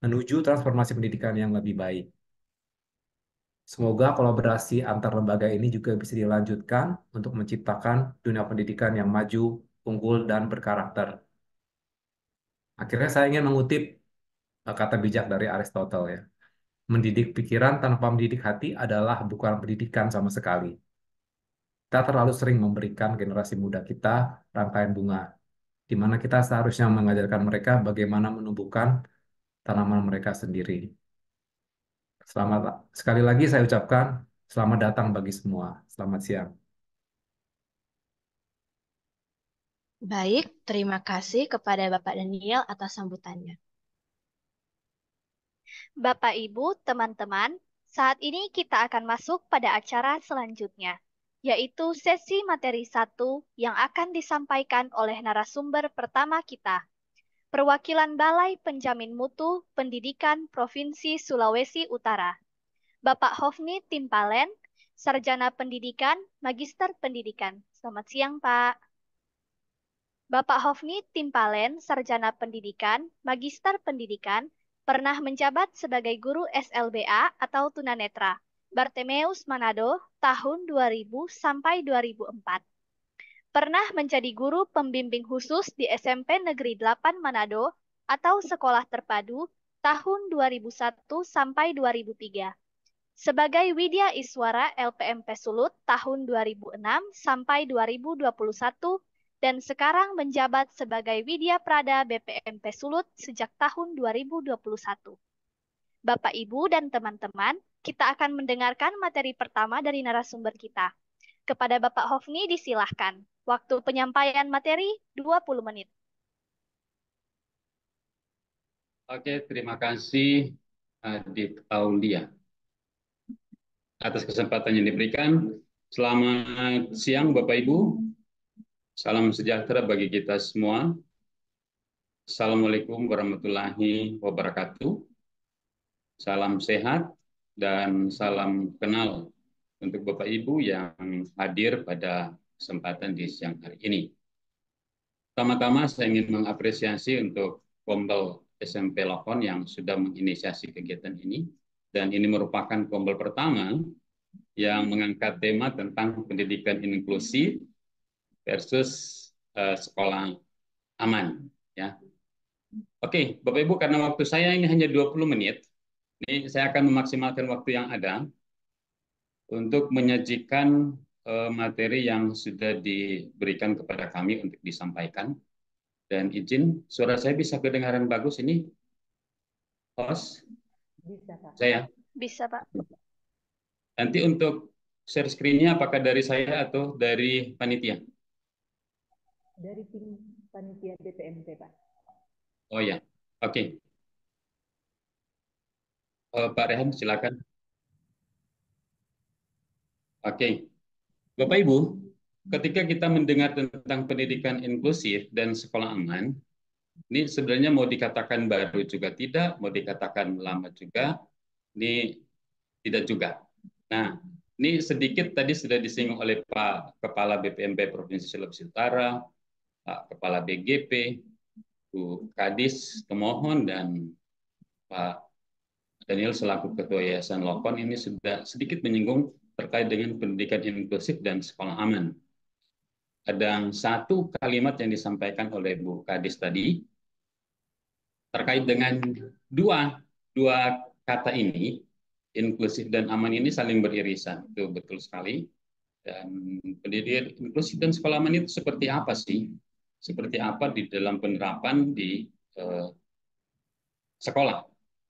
S7: menuju transformasi pendidikan yang lebih baik. Semoga kolaborasi antar lembaga ini juga bisa dilanjutkan untuk menciptakan dunia pendidikan yang maju, unggul, dan berkarakter. Akhirnya saya ingin mengutip kata bijak dari Aristotle ya. Mendidik pikiran tanpa mendidik hati adalah bukan pendidikan sama sekali. Kita terlalu sering memberikan generasi muda kita rangkaian bunga, di mana kita seharusnya mengajarkan mereka bagaimana menumbuhkan tanaman mereka sendiri. Selamat, sekali lagi saya ucapkan selamat datang bagi semua. Selamat siang.
S2: Baik, terima kasih kepada Bapak Daniel atas sambutannya.
S3: Bapak, Ibu, teman-teman, saat ini kita akan masuk pada acara selanjutnya, yaitu sesi materi 1 yang akan disampaikan oleh narasumber pertama kita, perwakilan Balai Penjamin Mutu Pendidikan Provinsi Sulawesi Utara, Bapak Hofni Timpalen, Sarjana Pendidikan, Magister Pendidikan. Selamat siang, Pak. Bapak Hofni Timpalen, Sarjana Pendidikan, Magister Pendidikan, pernah menjabat sebagai guru SLBA atau tunanetra, Bartemeus Manado, tahun 2000 sampai 2004. Pernah menjadi guru pembimbing khusus di SMP Negeri 8 Manado atau Sekolah Terpadu tahun 2001 sampai 2003. Sebagai Widya Iswara LPMP Sulut tahun 2006 sampai 2021 dan sekarang menjabat sebagai Widya Prada BPMP Sulut sejak tahun 2021. Bapak, Ibu, dan teman-teman, kita akan mendengarkan materi pertama dari narasumber kita. Kepada Bapak Hofni disilahkan. Waktu penyampaian materi 20 menit.
S8: Oke, terima kasih Adit Aulia atas kesempatan yang diberikan. Selamat siang Bapak Ibu. Salam sejahtera bagi kita semua. Assalamualaikum warahmatullahi wabarakatuh. Salam sehat dan salam kenal untuk Bapak Ibu yang hadir pada kesempatan di siang hari ini. Pertama-tama saya ingin mengapresiasi untuk Kombel SMP Lokon yang sudah menginisiasi kegiatan ini. Dan ini merupakan Kombel pertama yang mengangkat tema tentang pendidikan inklusif versus sekolah aman. Ya. Oke, Bapak Ibu, karena waktu saya ini hanya 20 menit, ini saya akan memaksimalkan waktu yang ada untuk menyajikan materi yang sudah diberikan kepada kami untuk disampaikan. Dan izin, suara saya bisa kedengaran bagus ini? Host?
S1: Bisa, Pak.
S8: Saya?
S3: Bisa, Pak.
S8: Nanti untuk share screen-nya apakah dari saya atau dari panitia?
S1: Dari tim panitia BPMP, Pak.
S8: Oh ya, oke. Pak Rehan, silakan. Oke. Bapak Ibu, ketika kita mendengar tentang pendidikan inklusif dan sekolah aman, ini sebenarnya mau dikatakan baru juga tidak, mau dikatakan lama juga, ini tidak juga. Nah, ini sedikit tadi sudah disinggung oleh Pak Kepala BPMP Provinsi Sulawesi Utara, Pak Kepala BGP, Bu Kadis Temohon, dan Pak Daniel selaku Ketua Yayasan Lokon ini sudah sedikit menyinggung terkait dengan pendidikan inklusif dan sekolah aman. Ada satu kalimat yang disampaikan oleh Bu Kadis tadi terkait dengan dua kata ini, inklusif dan aman ini saling beririsan. Itu betul sekali. Dan pendidikan inklusif dan sekolah aman itu seperti apa sih? Seperti apa di dalam penerapan di sekolah.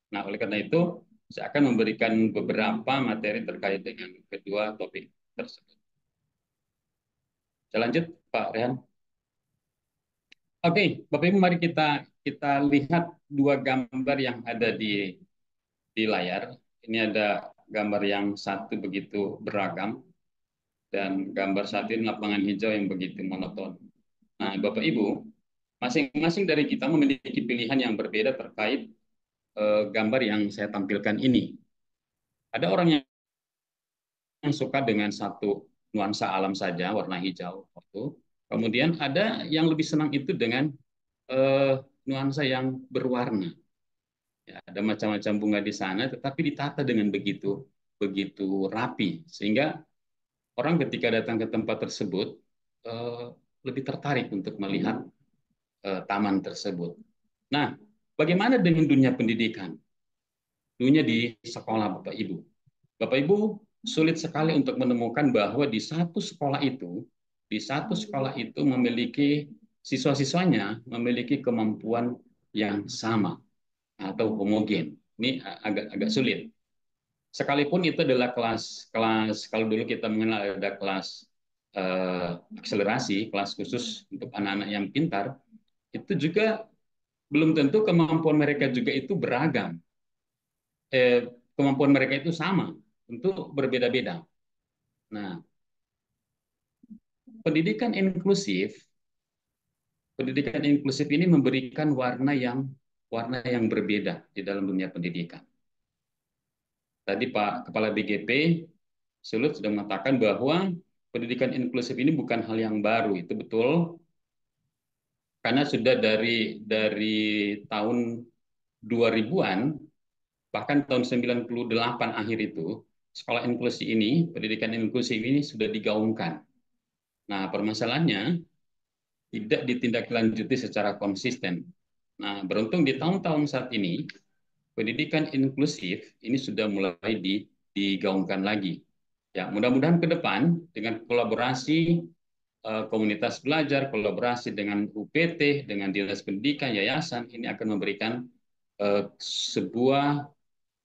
S8: Nah, oleh karena itu, saya akan memberikan beberapa materi terkait dengan kedua topik tersebut. Saya lanjut, Pak Rehan. Oke, Bapak Ibu, mari kita lihat dua gambar yang ada di layar. Ini ada gambar yang satu begitu beragam, dan gambar satu ini lapangan hijau yang begitu monoton. Nah, Bapak Ibu, masing-masing dari kita memiliki pilihan yang berbeda terkait gambar yang saya tampilkan ini. Ada orang yang suka dengan satu nuansa alam saja, warna hijau. Kemudian ada yang lebih senang itu dengan nuansa yang berwarna. Ya, ada macam-macam bunga di sana, tetapi ditata dengan begitu rapi, sehingga orang ketika datang ke tempat tersebut lebih tertarik untuk melihat taman tersebut. Nah, bagaimana dengan dunia pendidikan? dulunya di sekolah Bapak Ibu. Bapak Ibu sulit sekali untuk menemukan bahwa di satu sekolah itu memiliki siswa-siswanya memiliki kemampuan yang sama atau homogen. Ini agak sulit. Sekalipun itu adalah kelas kalau dulu kita mengenal ada kelas akselerasi, kelas khusus untuk anak-anak yang pintar, itu juga belum tentu kemampuan mereka juga itu beragam. Kemampuan mereka itu sama, tentu berbeda-beda. Nah, pendidikan inklusif ini memberikan warna yang berbeda di dalam dunia pendidikan. Tadi Pak Kepala BGP Sulut sudah mengatakan bahwa pendidikan inklusif ini bukan hal yang baru, itu betul, karena sudah dari tahun 2000-an, bahkan tahun 98 akhir itu, sekolah inklusi ini, pendidikan inklusif ini sudah digaungkan. Nah, permasalahannya tidak ditindaklanjuti secara konsisten. Nah, beruntung di tahun-tahun saat ini, pendidikan inklusif ini sudah mulai digaungkan lagi. Ya, mudah-mudahan ke depan dengan kolaborasi komunitas belajar, kolaborasi dengan UPT, dengan Dinas Pendidikan, yayasan, ini akan memberikan sebuah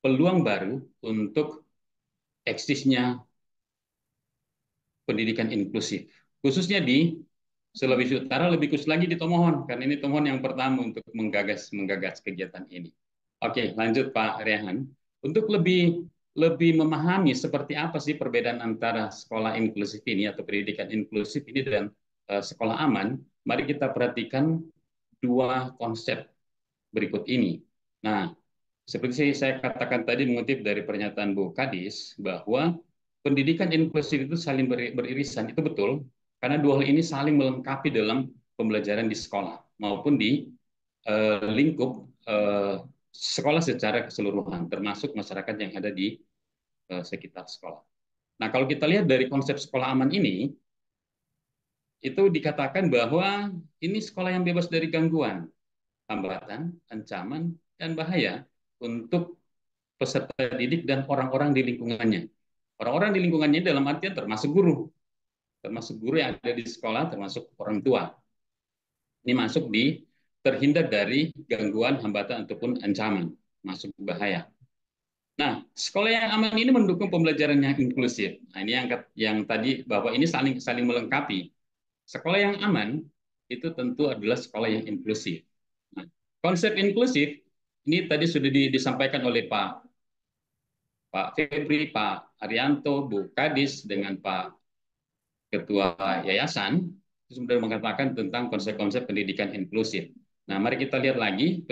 S8: peluang baru untuk eksisnya pendidikan inklusif. Khususnya di Sulawesi Utara, lebih khusus lagi di Tomohon, karena ini Tomohon yang pertama untuk menggagas kegiatan ini. Oke, lanjut Pak Rehan. Untuk lebih memahami seperti apa sih perbedaan antara sekolah inklusif ini atau pendidikan inklusif ini dan sekolah aman, mari kita perhatikan dua konsep berikut ini. Nah, seperti saya katakan tadi mengutip dari pernyataan Bu Kadis bahwa pendidikan inklusif itu saling beririsan, itu betul, karena dua hal ini saling melengkapi dalam pembelajaran di sekolah maupun di lingkup sekolah secara keseluruhan, termasuk masyarakat yang ada di sekitar sekolah. Nah, kalau kita lihat dari konsep sekolah aman ini, itu dikatakan bahwa ini sekolah yang bebas dari gangguan, hambatan, ancaman, dan bahaya untuk peserta didik dan orang-orang di lingkungannya. Orang-orang di lingkungannya dalam artian termasuk guru yang ada di sekolah, termasuk orang tua. Ini masuk di terhindar dari gangguan, hambatan, ataupun ancaman, masuk bahaya. Nah, sekolah yang aman ini mendukung pembelajaran yang inklusif. Nah, ini yang tadi bahwa ini saling melengkapi. Sekolah yang aman itu tentu adalah sekolah yang inklusif. Nah, konsep inklusif ini tadi sudah disampaikan oleh Pak Febri, Pak Arianto, Bu Kadis, dengan Pak Ketua Yayasan, itu sudah mengatakan tentang konsep-konsep pendidikan inklusif. Nah, mari kita lihat lagi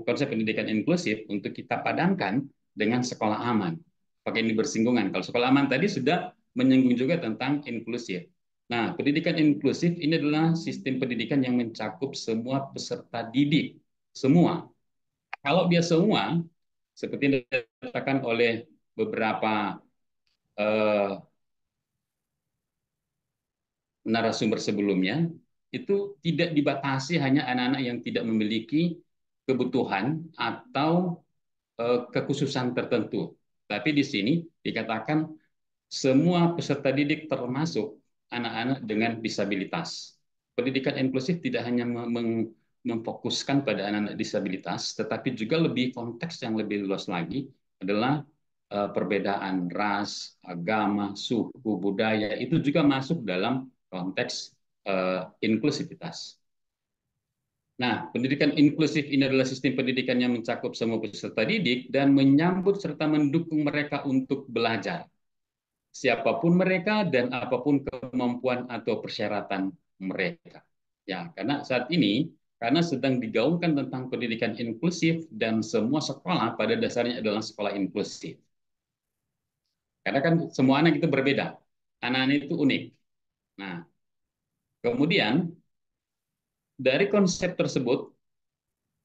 S8: konsep pendidikan inklusif untuk kita padankan dengan sekolah aman. Pakai ini bersinggungan. Kalau sekolah aman tadi sudah menyinggung juga tentang inklusif. Nah, pendidikan inklusif ini adalah sistem pendidikan yang mencakup semua peserta didik. Semua. Kalau dia semua, seperti yang dikatakan oleh beberapa narasumber sebelumnya, itu tidak dibatasi hanya anak-anak yang tidak memiliki kebutuhan atau kekhususan tertentu. Tapi di sini dikatakan semua peserta didik termasuk anak-anak dengan disabilitas. Pendidikan inklusif tidak hanya memfokuskan pada anak-anak disabilitas, tetapi juga lebih konteks yang lebih luas lagi adalah perbedaan ras, agama, suku, budaya, itu juga masuk dalam konteks inklusivitas. Nah, pendidikan inklusif ini adalah sistem pendidikan yang mencakup semua peserta didik dan menyambut serta mendukung mereka untuk belajar. Siapapun mereka dan apapun kemampuan atau persyaratan mereka. Ya, karena saat ini karena sedang digaungkan tentang pendidikan inklusif dan semua sekolah pada dasarnya adalah sekolah inklusif. Karena kan semua anak itu berbeda. Anak-anak itu unik. Nah, kemudian dari konsep tersebut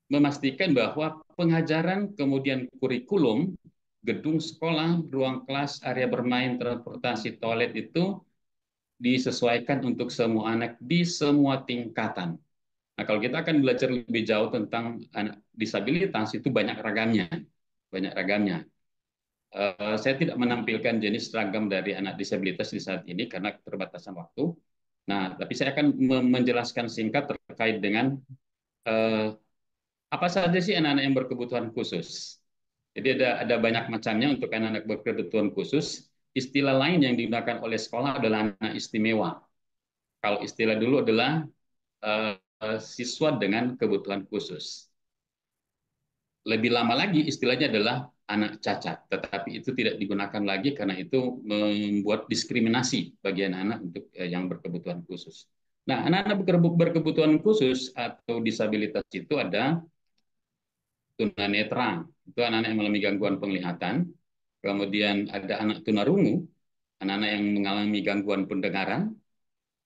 S8: memastikan bahwa pengajaran, kemudian kurikulum, gedung sekolah, ruang kelas, area bermain, transportasi, toilet itu disesuaikan untuk semua anak di semua tingkatan. Nah, kalau kita akan belajar lebih jauh tentang anak disabilitas, itu banyak ragamnya. banyak ragamnya. Saya tidak menampilkan jenis seragam dari anak disabilitas di saat ini karena keterbatasan waktu. Nah, tapi saya akan menjelaskan singkat terkait dengan apa saja sih anak-anak yang berkebutuhan khusus. Jadi ada banyak macamnya untuk anak-anak berkebutuhan khusus. Istilah lain yang digunakan oleh sekolah adalah anak istimewa. Kalau istilah dulu adalah siswa dengan kebutuhan khusus. Lebih lama lagi istilahnya adalah anak cacat, tetapi itu tidak digunakan lagi karena itu membuat diskriminasi bagi anak-anak untuk yang berkebutuhan khusus. Nah, anak-anak berkebutuhan khusus atau disabilitas itu ada tunanetra, itu anak-anak yang mengalami gangguan penglihatan. Kemudian ada anak tunarungu, anak-anak yang mengalami gangguan pendengaran.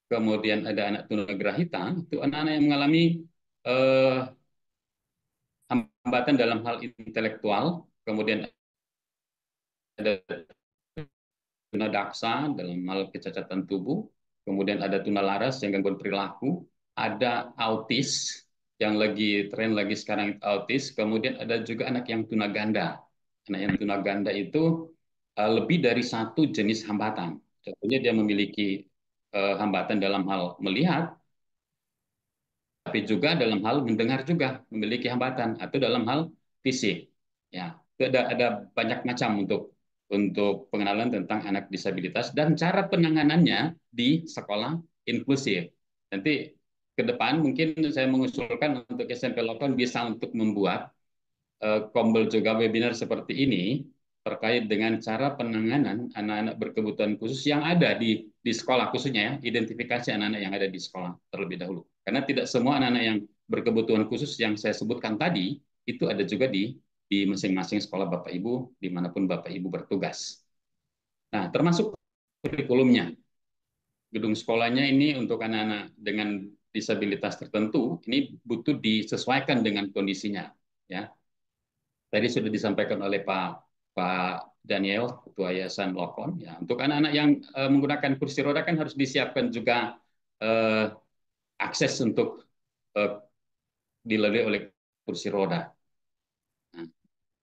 S8: Kemudian ada anak tunagrahita, itu anak-anak yang mengalami hambatan dalam hal intelektual. Kemudian ada tunadaksa dalam hal kecacatan tubuh. Kemudian ada tunalaras yang gangguan perilaku. Ada autis yang lagi tren lagi sekarang autis. Kemudian ada juga anak yang tunaganda. Anak yang tunaganda itu lebih dari satu jenis hambatan. Contohnya dia memiliki hambatan dalam hal melihat, tapi juga dalam hal mendengar juga memiliki hambatan, atau dalam hal fisik. Ya, itu ada banyak macam untuk pengenalan tentang anak disabilitas dan cara penanganannya di sekolah inklusif. Nanti ke depan mungkin saya mengusulkan untuk SMP Lokon bisa untuk membuat kombel juga webinar seperti ini terkait dengan cara penanganan anak-anak berkebutuhan khusus yang ada di sekolah, khususnya ya, identifikasi anak-anak yang ada di sekolah terlebih dahulu. Karena tidak semua anak-anak yang berkebutuhan khusus yang saya sebutkan tadi itu ada juga di masing-masing sekolah Bapak Ibu dimanapun Bapak Ibu bertugas. Nah, termasuk kurikulumnya. Gedung sekolahnya ini untuk anak-anak dengan disabilitas tertentu ini butuh disesuaikan dengan kondisinya. Ya, tadi sudah disampaikan oleh Pak Daniel, Ketua Yayasan Lokon. Ya, untuk anak-anak yang menggunakan kursi roda kan harus disiapkan juga akses untuk dilalui oleh kursi roda. Nah,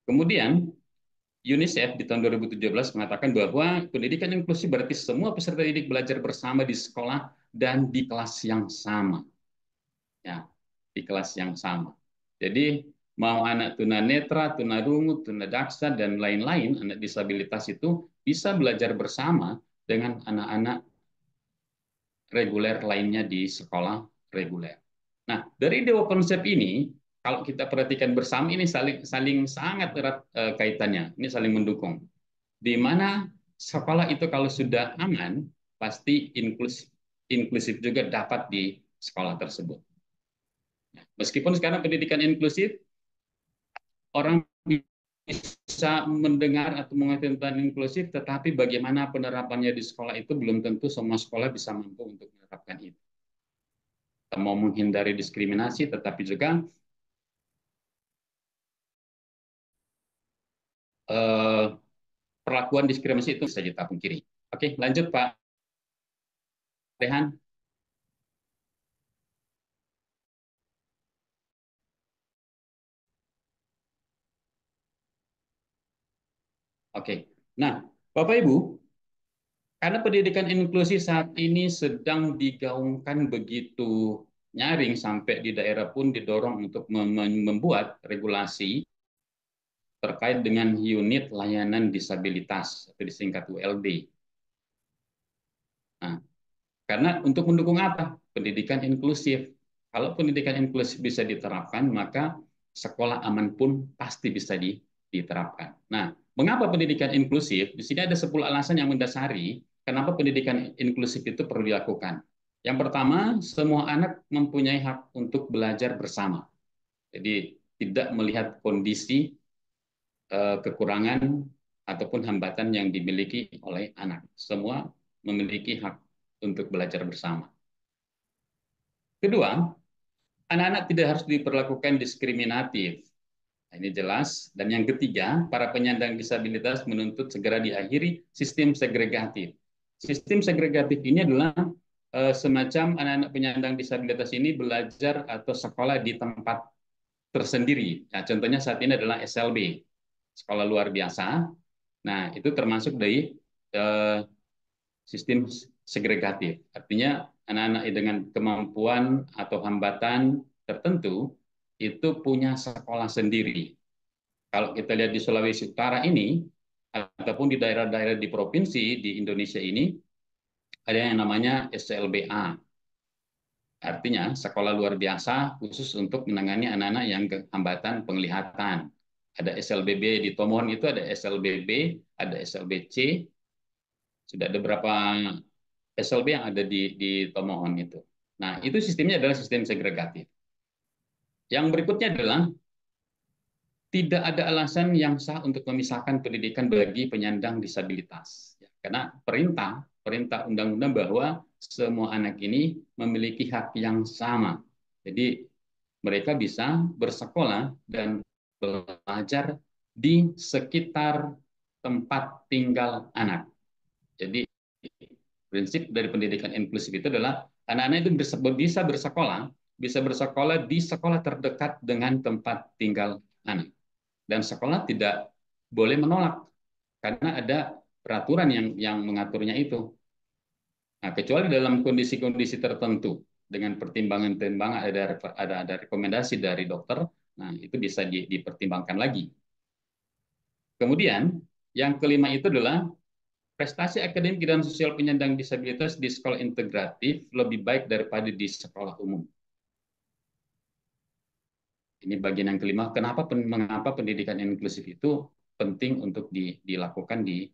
S8: kemudian UNICEF di tahun 2017 mengatakan bahwa pendidikan inklusif berarti semua peserta didik belajar bersama di sekolah dan di kelas yang sama. Ya, di kelas yang sama. Jadi mau anak tunanetra, tunarungu, tunadaksa, dan lain-lain, anak disabilitas itu bisa belajar bersama dengan anak-anak reguler lainnya di sekolah reguler. Nah, dari dua konsep ini, kalau kita perhatikan bersama, ini saling sangat erat kaitannya, ini saling mendukung. Di mana sekolah itu kalau sudah aman, pasti inklusif juga dapat di sekolah tersebut. Meskipun sekarang pendidikan inklusif, orang bisa mendengar atau mengerti tentang inklusif, tetapi bagaimana penerapannya di sekolah itu belum tentu semua sekolah bisa mampu untuk menerapkan itu. Kita mau menghindari diskriminasi, tetapi juga perlakuan diskriminasi itu bisa kita pungkiri. Oke, lanjut Pak Rehan. Oke, nah Bapak Ibu, karena pendidikan inklusi saat ini sedang digaungkan begitu nyaring sampai di daerah pun didorong untuk membuat regulasi terkait dengan unit layanan disabilitas atau disingkat ULD. Nah, karena untuk mendukung apa? Pendidikan inklusif. Kalau pendidikan inklusif bisa diterapkan, maka sekolah aman pun pasti bisa diterapkan. Nah, mengapa pendidikan inklusif? Di sini ada 10 alasan yang mendasari kenapa pendidikan inklusif itu perlu dilakukan. Yang pertama, semua anak mempunyai hak untuk belajar bersama. Jadi tidak melihat kondisi kekurangan ataupun hambatan yang dimiliki oleh anak. Semua memiliki hak untuk belajar bersama. Kedua, anak-anak tidak harus diperlakukan diskriminatif. Nah, ini jelas. Dan yang ketiga, para penyandang disabilitas menuntut segera diakhiri sistem segregatif. Sistem segregatif ini adalah semacam anak-anak penyandang disabilitas ini belajar atau sekolah di tempat tersendiri. Nah, contohnya saat ini adalah SLB. sekolah luar biasa. Nah, itu termasuk dari sistem segregatif. Artinya anak-anak dengan kemampuan atau hambatan tertentu itu punya sekolah sendiri. Kalau kita lihat di Sulawesi Utara ini, ataupun di daerah-daerah di provinsi di Indonesia ini, ada yang namanya SLBA. Artinya sekolah luar biasa khusus untuk menangani anak-anak yang hambatan penglihatan. Ada SLBB di Tomohon itu ada SLBB, ada SLBC, sudah ada beberapa SLB yang ada di Tomohon itu. Nah, itu sistemnya adalah sistem segregatif. Yang berikutnya adalah tidak ada alasan yang sah untuk memisahkan pendidikan bagi penyandang disabilitas. Karena perintah undang-undang bahwa semua anak ini memiliki hak yang sama. Jadi mereka bisa bersekolah dan belajar di sekitar tempat tinggal anak. Jadi prinsip dari pendidikan inklusif itu adalah anak-anak itu bisa bersekolah di sekolah terdekat dengan tempat tinggal anak. Dan sekolah tidak boleh menolak karena ada peraturan yang mengaturnya itu. Nah, kecuali dalam kondisi-kondisi tertentu dengan pertimbangan-pertimbangan ada rekomendasi dari dokter, nah itu bisa dipertimbangkan lagi. Kemudian yang kelima itu adalah prestasi akademik dan sosial penyandang disabilitas di sekolah integratif lebih baik daripada di sekolah umum. Ini bagian yang kelima, mengapa pendidikan inklusif itu penting untuk dilakukan di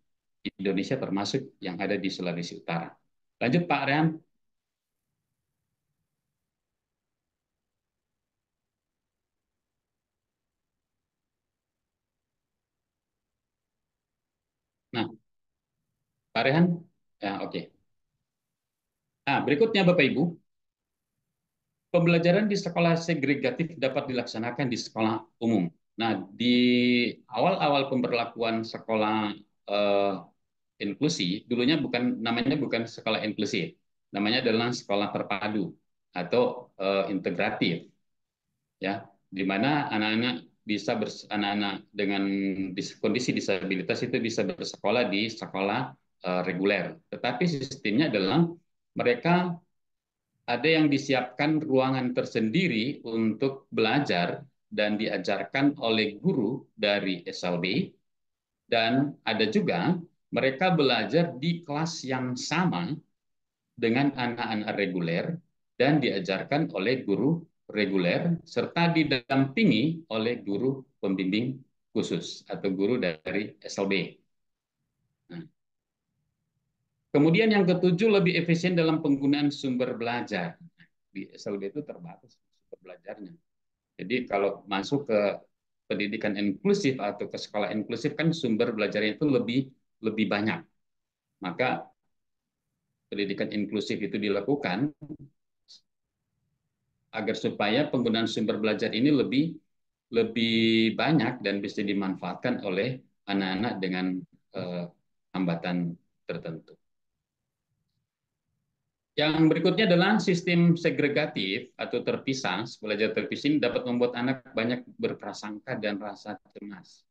S8: Indonesia termasuk yang ada di Sulawesi Utara. Lanjut Pak Rehan. Nah, Pak Rehan, ya oke. Nah, berikutnya Bapak Ibu, pembelajaran di sekolah segregatif dapat dilaksanakan di sekolah umum. Nah, di awal-awal pemberlakuan sekolah inklusi, dulunya namanya bukan sekolah inklusif, namanya adalah sekolah terpadu atau integratif, ya, di mana anak-anak anak-anak dengan kondisi disabilitas itu bisa bersekolah di sekolah reguler. Tetapi sistemnya adalah mereka ada yang disiapkan ruangan tersendiri untuk belajar dan diajarkan oleh guru dari SLB, dan ada juga mereka belajar di kelas yang sama dengan anak-anak reguler dan diajarkan oleh guru reguler serta didampingi oleh guru pembimbing khusus atau guru dari SLB. Nah, kemudian yang ketujuh, lebih efisien dalam penggunaan sumber belajar. Di SLB itu terbatas sumber belajarnya. Jadi kalau masuk ke pendidikan inklusif atau ke sekolah inklusif kan sumber belajarnya itu lebih banyak. Maka pendidikan inklusif itu dilakukan agar supaya penggunaan sumber belajar ini lebih banyak dan bisa dimanfaatkan oleh anak-anak dengan hambatan tertentu. Yang berikutnya adalah sistem segregatif atau terpisah. Belajar terpisah ini dapat membuat anak banyak berprasangka dan rasa cemas.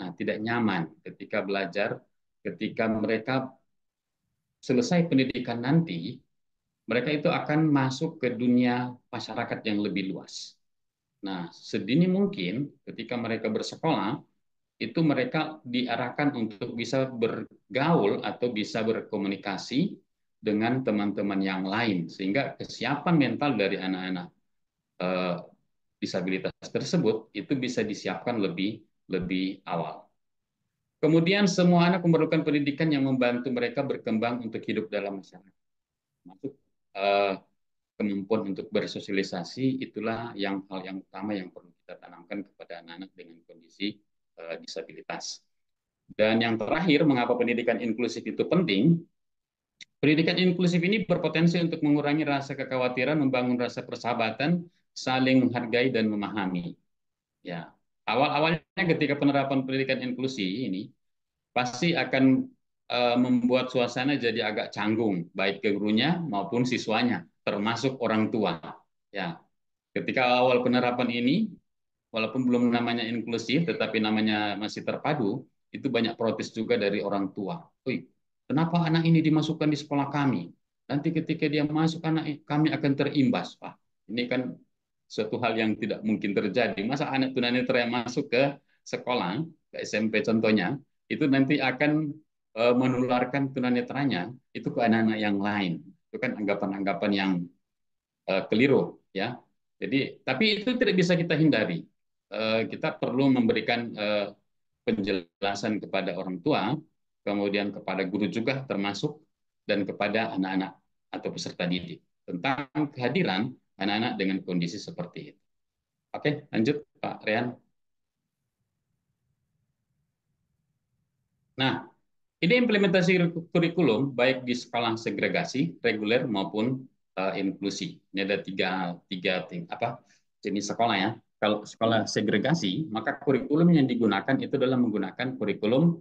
S8: Nah, tidak nyaman ketika belajar, ketika mereka selesai pendidikan nanti, mereka itu akan masuk ke dunia masyarakat yang lebih luas. Nah, sedini mungkin ketika mereka bersekolah, itu mereka diarahkan untuk bisa bergaul atau bisa berkomunikasi dengan teman-teman yang lain, sehingga kesiapan mental dari anak-anak disabilitas tersebut itu bisa disiapkan lebih awal. Kemudian semua anak memerlukan pendidikan yang membantu mereka berkembang untuk hidup dalam masyarakat. Masuk kemampuan untuk bersosialisasi, itulah hal yang utama yang perlu kita tanamkan kepada anak-anak dengan kondisi disabilitas. Dan yang terakhir, mengapa pendidikan inklusif itu penting? Pendidikan inklusif ini berpotensi untuk mengurangi rasa kekhawatiran, membangun rasa persahabatan, saling menghargai dan memahami. Ya, awal-awalnya ketika penerapan pendidikan inklusi ini pasti akan membuat suasana jadi agak canggung, baik ke gurunya maupun siswanya, termasuk orang tua. Ya, ketika awal penerapan ini walaupun belum namanya inklusif, tetapi namanya masih terpadu, itu banyak protes juga dari orang tua. Wih, kenapa anak ini dimasukkan di sekolah kami? Nanti ketika dia masuk, anak kami akan terimbas. Wah, ini kan suatu hal yang tidak mungkin terjadi. Masa anak tunanetra yang masuk ke sekolah, ke SMP contohnya, itu nanti akan menularkan tunanetranya itu ke anak-anak yang lain. Itu kan anggapan-anggapan yang keliru, ya. Jadi, tapi itu tidak bisa kita hindari. Kita perlu memberikan penjelasan kepada orang tua, kemudian kepada guru juga termasuk, dan kepada anak-anak atau peserta didik tentang kehadiran anak-anak dengan kondisi seperti itu. Oke, lanjut Pak Rian. Nah, ini implementasi kurikulum baik di sekolah segregasi, reguler maupun inklusi. Ini ada tiga jenis sekolah ya. Kalau sekolah segregasi, maka kurikulum yang digunakan itu adalah menggunakan kurikulum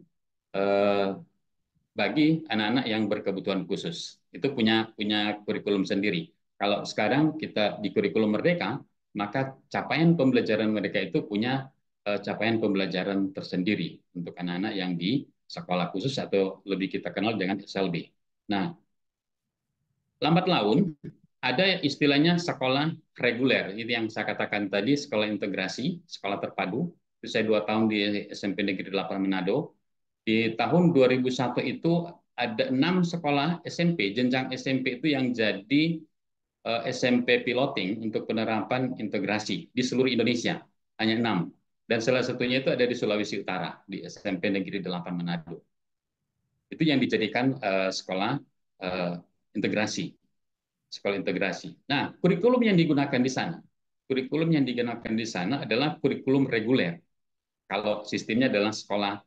S8: bagi anak-anak yang berkebutuhan khusus. Itu punya kurikulum sendiri. Kalau sekarang kita di kurikulum Merdeka, maka capaian pembelajaran mereka itu punya capaian pembelajaran tersendiri untuk anak-anak yang di sekolah khusus atau lebih kita kenal dengan SLB. Nah, lambat laun ada istilahnya sekolah reguler. Ini yang saya katakan tadi, sekolah integrasi, sekolah terpadu. Itu saya 2 tahun di SMP Negeri 8 Manado. Di tahun 2001 itu ada 6 sekolah SMP, jenjang SMP itu yang jadi SMP piloting untuk penerapan integrasi di seluruh Indonesia. Hanya 6. Dan salah satunya itu ada di Sulawesi Utara, di SMP Negeri 8 Manado. Itu yang dijadikan sekolah integrasi. Sekolah integrasi. Nah, kurikulum yang digunakan di sana adalah kurikulum reguler. Kalau sistemnya adalah sekolah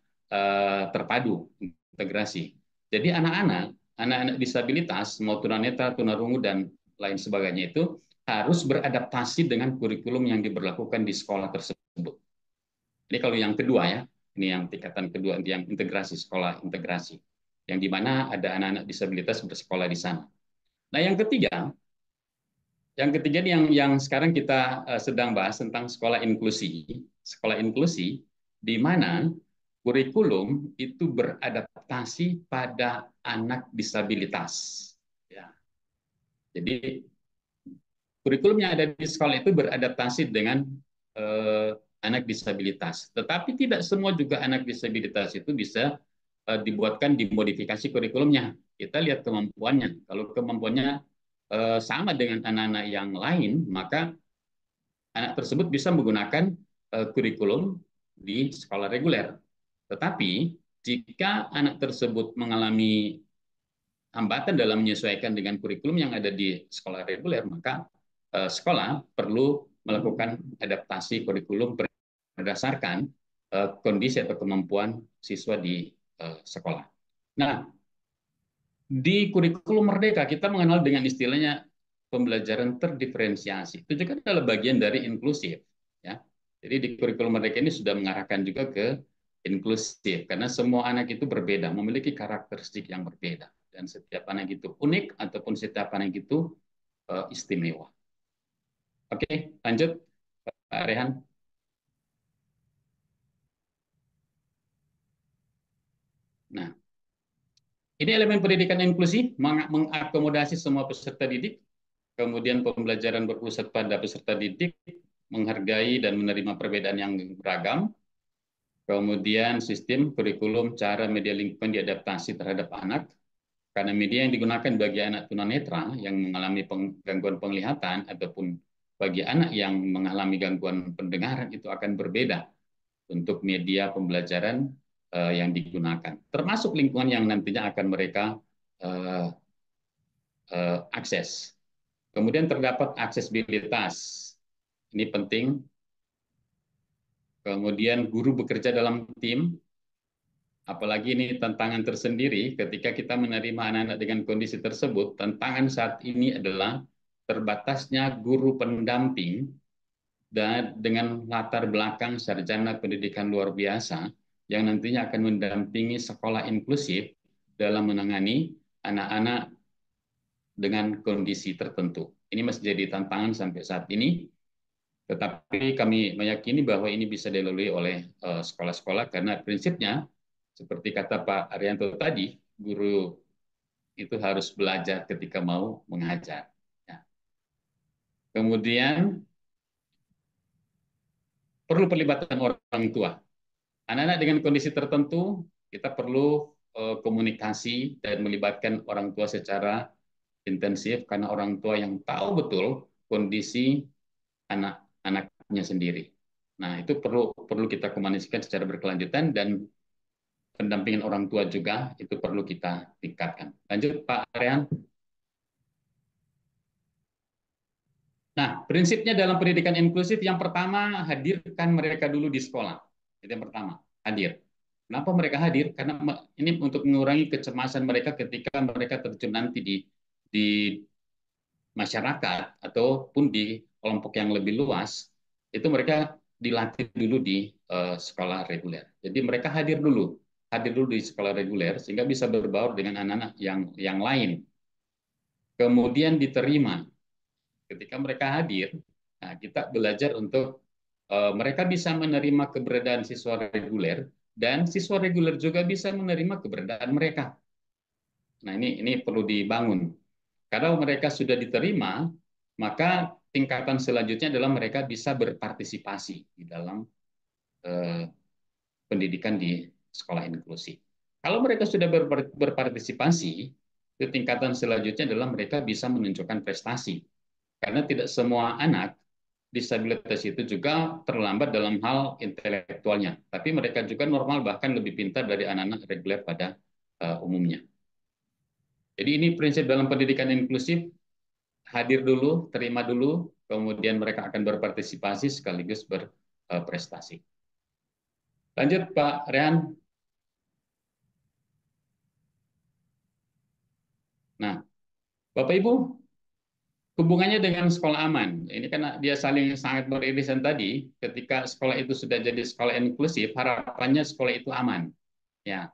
S8: terpadu integrasi. Jadi anak-anak disabilitas, mau tunanetra, tunarungu dan lain sebagainya itu harus beradaptasi dengan kurikulum yang diberlakukan di sekolah tersebut. Ini kalau yang kedua ya, ini yang tingkatan kedua, yang integrasi, sekolah integrasi, yang di mana ada anak-anak disabilitas bersekolah di sana. Nah, yang ketiga yang sekarang kita sedang bahas tentang sekolah inklusi. Sekolah inklusi di mana kurikulum itu beradaptasi pada anak disabilitas. Ya. Jadi kurikulum yang ada di sekolah itu beradaptasi dengan anak disabilitas. Tetapi tidak semua juga anak disabilitas itu bisa dibuatkan dimodifikasi kurikulumnya. Kita lihat kemampuannya. Kalau kemampuannya sama dengan anak-anak yang lain, maka anak tersebut bisa menggunakan kurikulum di sekolah reguler. Tetapi jika anak tersebut mengalami hambatan dalam menyesuaikan dengan kurikulum yang ada di sekolah reguler, maka sekolah perlu melakukan adaptasi kurikulum berdasarkan kondisi atau kemampuan siswa di sekolah. Nah, di kurikulum Merdeka kita mengenal dengan istilahnya pembelajaran terdiferensiasi. Itu juga adalah bagian dari inklusif. Ya. Jadi di kurikulum Merdeka ini sudah mengarahkan juga ke inklusif karena semua anak itu berbeda, memiliki karakteristik yang berbeda dan setiap anak itu unik ataupun setiap anak itu istimewa. Oke, lanjut Pak Rehan. Nah, ini elemen pendidikan inklusif mengakomodasi semua peserta didik, kemudian pembelajaran berpusat pada peserta didik, menghargai dan menerima perbedaan yang beragam, kemudian sistem kurikulum cara media lingkungan diadaptasi terhadap anak, karena media yang digunakan bagi anak tunanetra yang mengalami gangguan penglihatan ataupun bagi anak yang mengalami gangguan pendengaran itu akan berbeda untuk media pembelajaran yang digunakan, termasuk lingkungan yang nantinya akan mereka akses. Kemudian terdapat aksesibilitas, ini penting. Kemudian guru bekerja dalam tim, apalagi ini tantangan tersendiri ketika kita menerima anak-anak dengan kondisi tersebut. Tantangan saat ini adalah terbatasnya guru pendamping dan dengan latar belakang sarjana pendidikan luar biasa yang nantinya akan mendampingi sekolah inklusif dalam menangani anak-anak dengan kondisi tertentu. Ini masih jadi tantangan sampai saat ini. Tetapi kami meyakini bahwa ini bisa dilalui oleh sekolah-sekolah karena prinsipnya seperti kata Pak Arianto tadi, guru itu harus belajar ketika mau mengajar. Ya. Kemudian perlu pelibatan orang tua. Anak-anak dengan kondisi tertentu kita perlu komunikasi dan melibatkan orang tua secara intensif karena orang tua yang tahu betul kondisi anak-anaknya sendiri. Nah, itu perlu kita komunikasikan secara berkelanjutan dan pendampingan orang tua juga itu perlu kita tingkatkan. Lanjut Pak Aryan. Nah, prinsipnya dalam pendidikan inklusif yang pertama hadirkan mereka dulu di sekolah. Itu yang pertama, hadir. Kenapa mereka hadir? Karena ini untuk mengurangi kecemasan mereka ketika mereka terjun nanti di masyarakat ataupun di kelompok yang lebih luas, itu mereka dilatih dulu di sekolah reguler. Jadi mereka hadir dulu di sekolah reguler sehingga bisa berbaur dengan anak-anak yang lain. Kemudian diterima. Ketika mereka hadir, nah kita belajar untuk mereka bisa menerima keberadaan siswa reguler dan siswa reguler juga bisa menerima keberadaan mereka. Nah, ini perlu dibangun. Kalau mereka sudah diterima, maka tingkatan selanjutnya adalah mereka bisa berpartisipasi di dalam pendidikan di sekolah inklusif. Kalau mereka sudah berpartisipasi, itu tingkatan selanjutnya adalah mereka bisa menunjukkan prestasi. Karena tidak semua anak disabilitas itu juga terlambat dalam hal intelektualnya, tapi mereka juga normal bahkan lebih pintar dari anak-anak reguler pada umumnya. Jadi ini prinsip dalam pendidikan inklusif, hadir dulu, terima dulu, kemudian mereka akan berpartisipasi sekaligus berprestasi. Lanjut Pak Rian. Nah, Bapak Ibu, hubungannya dengan sekolah aman. Ini kan dia saling sangat beririsan tadi. Ketika sekolah itu sudah jadi sekolah inklusif, harapannya sekolah itu aman. Ya,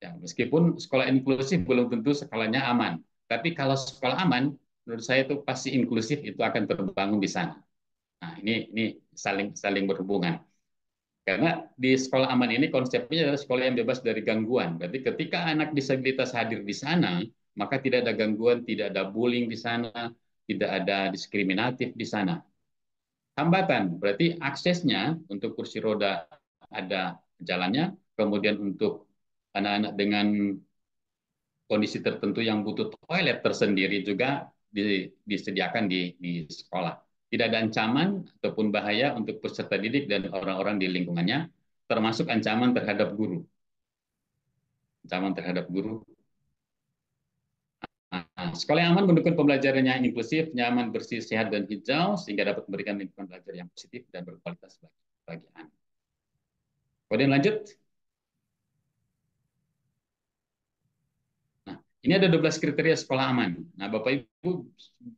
S8: meskipun sekolah inklusif belum tentu sekolahnya aman. Tapi kalau sekolah aman, menurut saya itu pasti inklusif itu akan terbangun di sana. Nah, ini saling berhubungan. Karena di sekolah aman ini konsepnya adalah sekolah yang bebas dari gangguan. Berarti ketika anak disabilitas hadir di sana, maka tidak ada gangguan, tidak ada bullying di sana, tidak ada diskriminatif di sana. Hambatan, berarti aksesnya untuk kursi roda ada jalannya, kemudian untuk anak-anak dengan kondisi tertentu yang butuh toilet tersendiri juga disediakan di sekolah. Tidak ada ancaman ataupun bahaya untuk peserta didik dan orang-orang di lingkungannya, termasuk ancaman terhadap guru. Ancaman terhadap guru. Nah, sekolah yang aman mendukung pembelajaran yang inklusif, nyaman, bersih, sehat, dan hijau, sehingga dapat memberikan lingkungan belajar yang positif dan berkualitas bagi anak. Kemudian lanjut. Nah, ini ada 12 kriteria sekolah aman. Nah, Bapak Ibu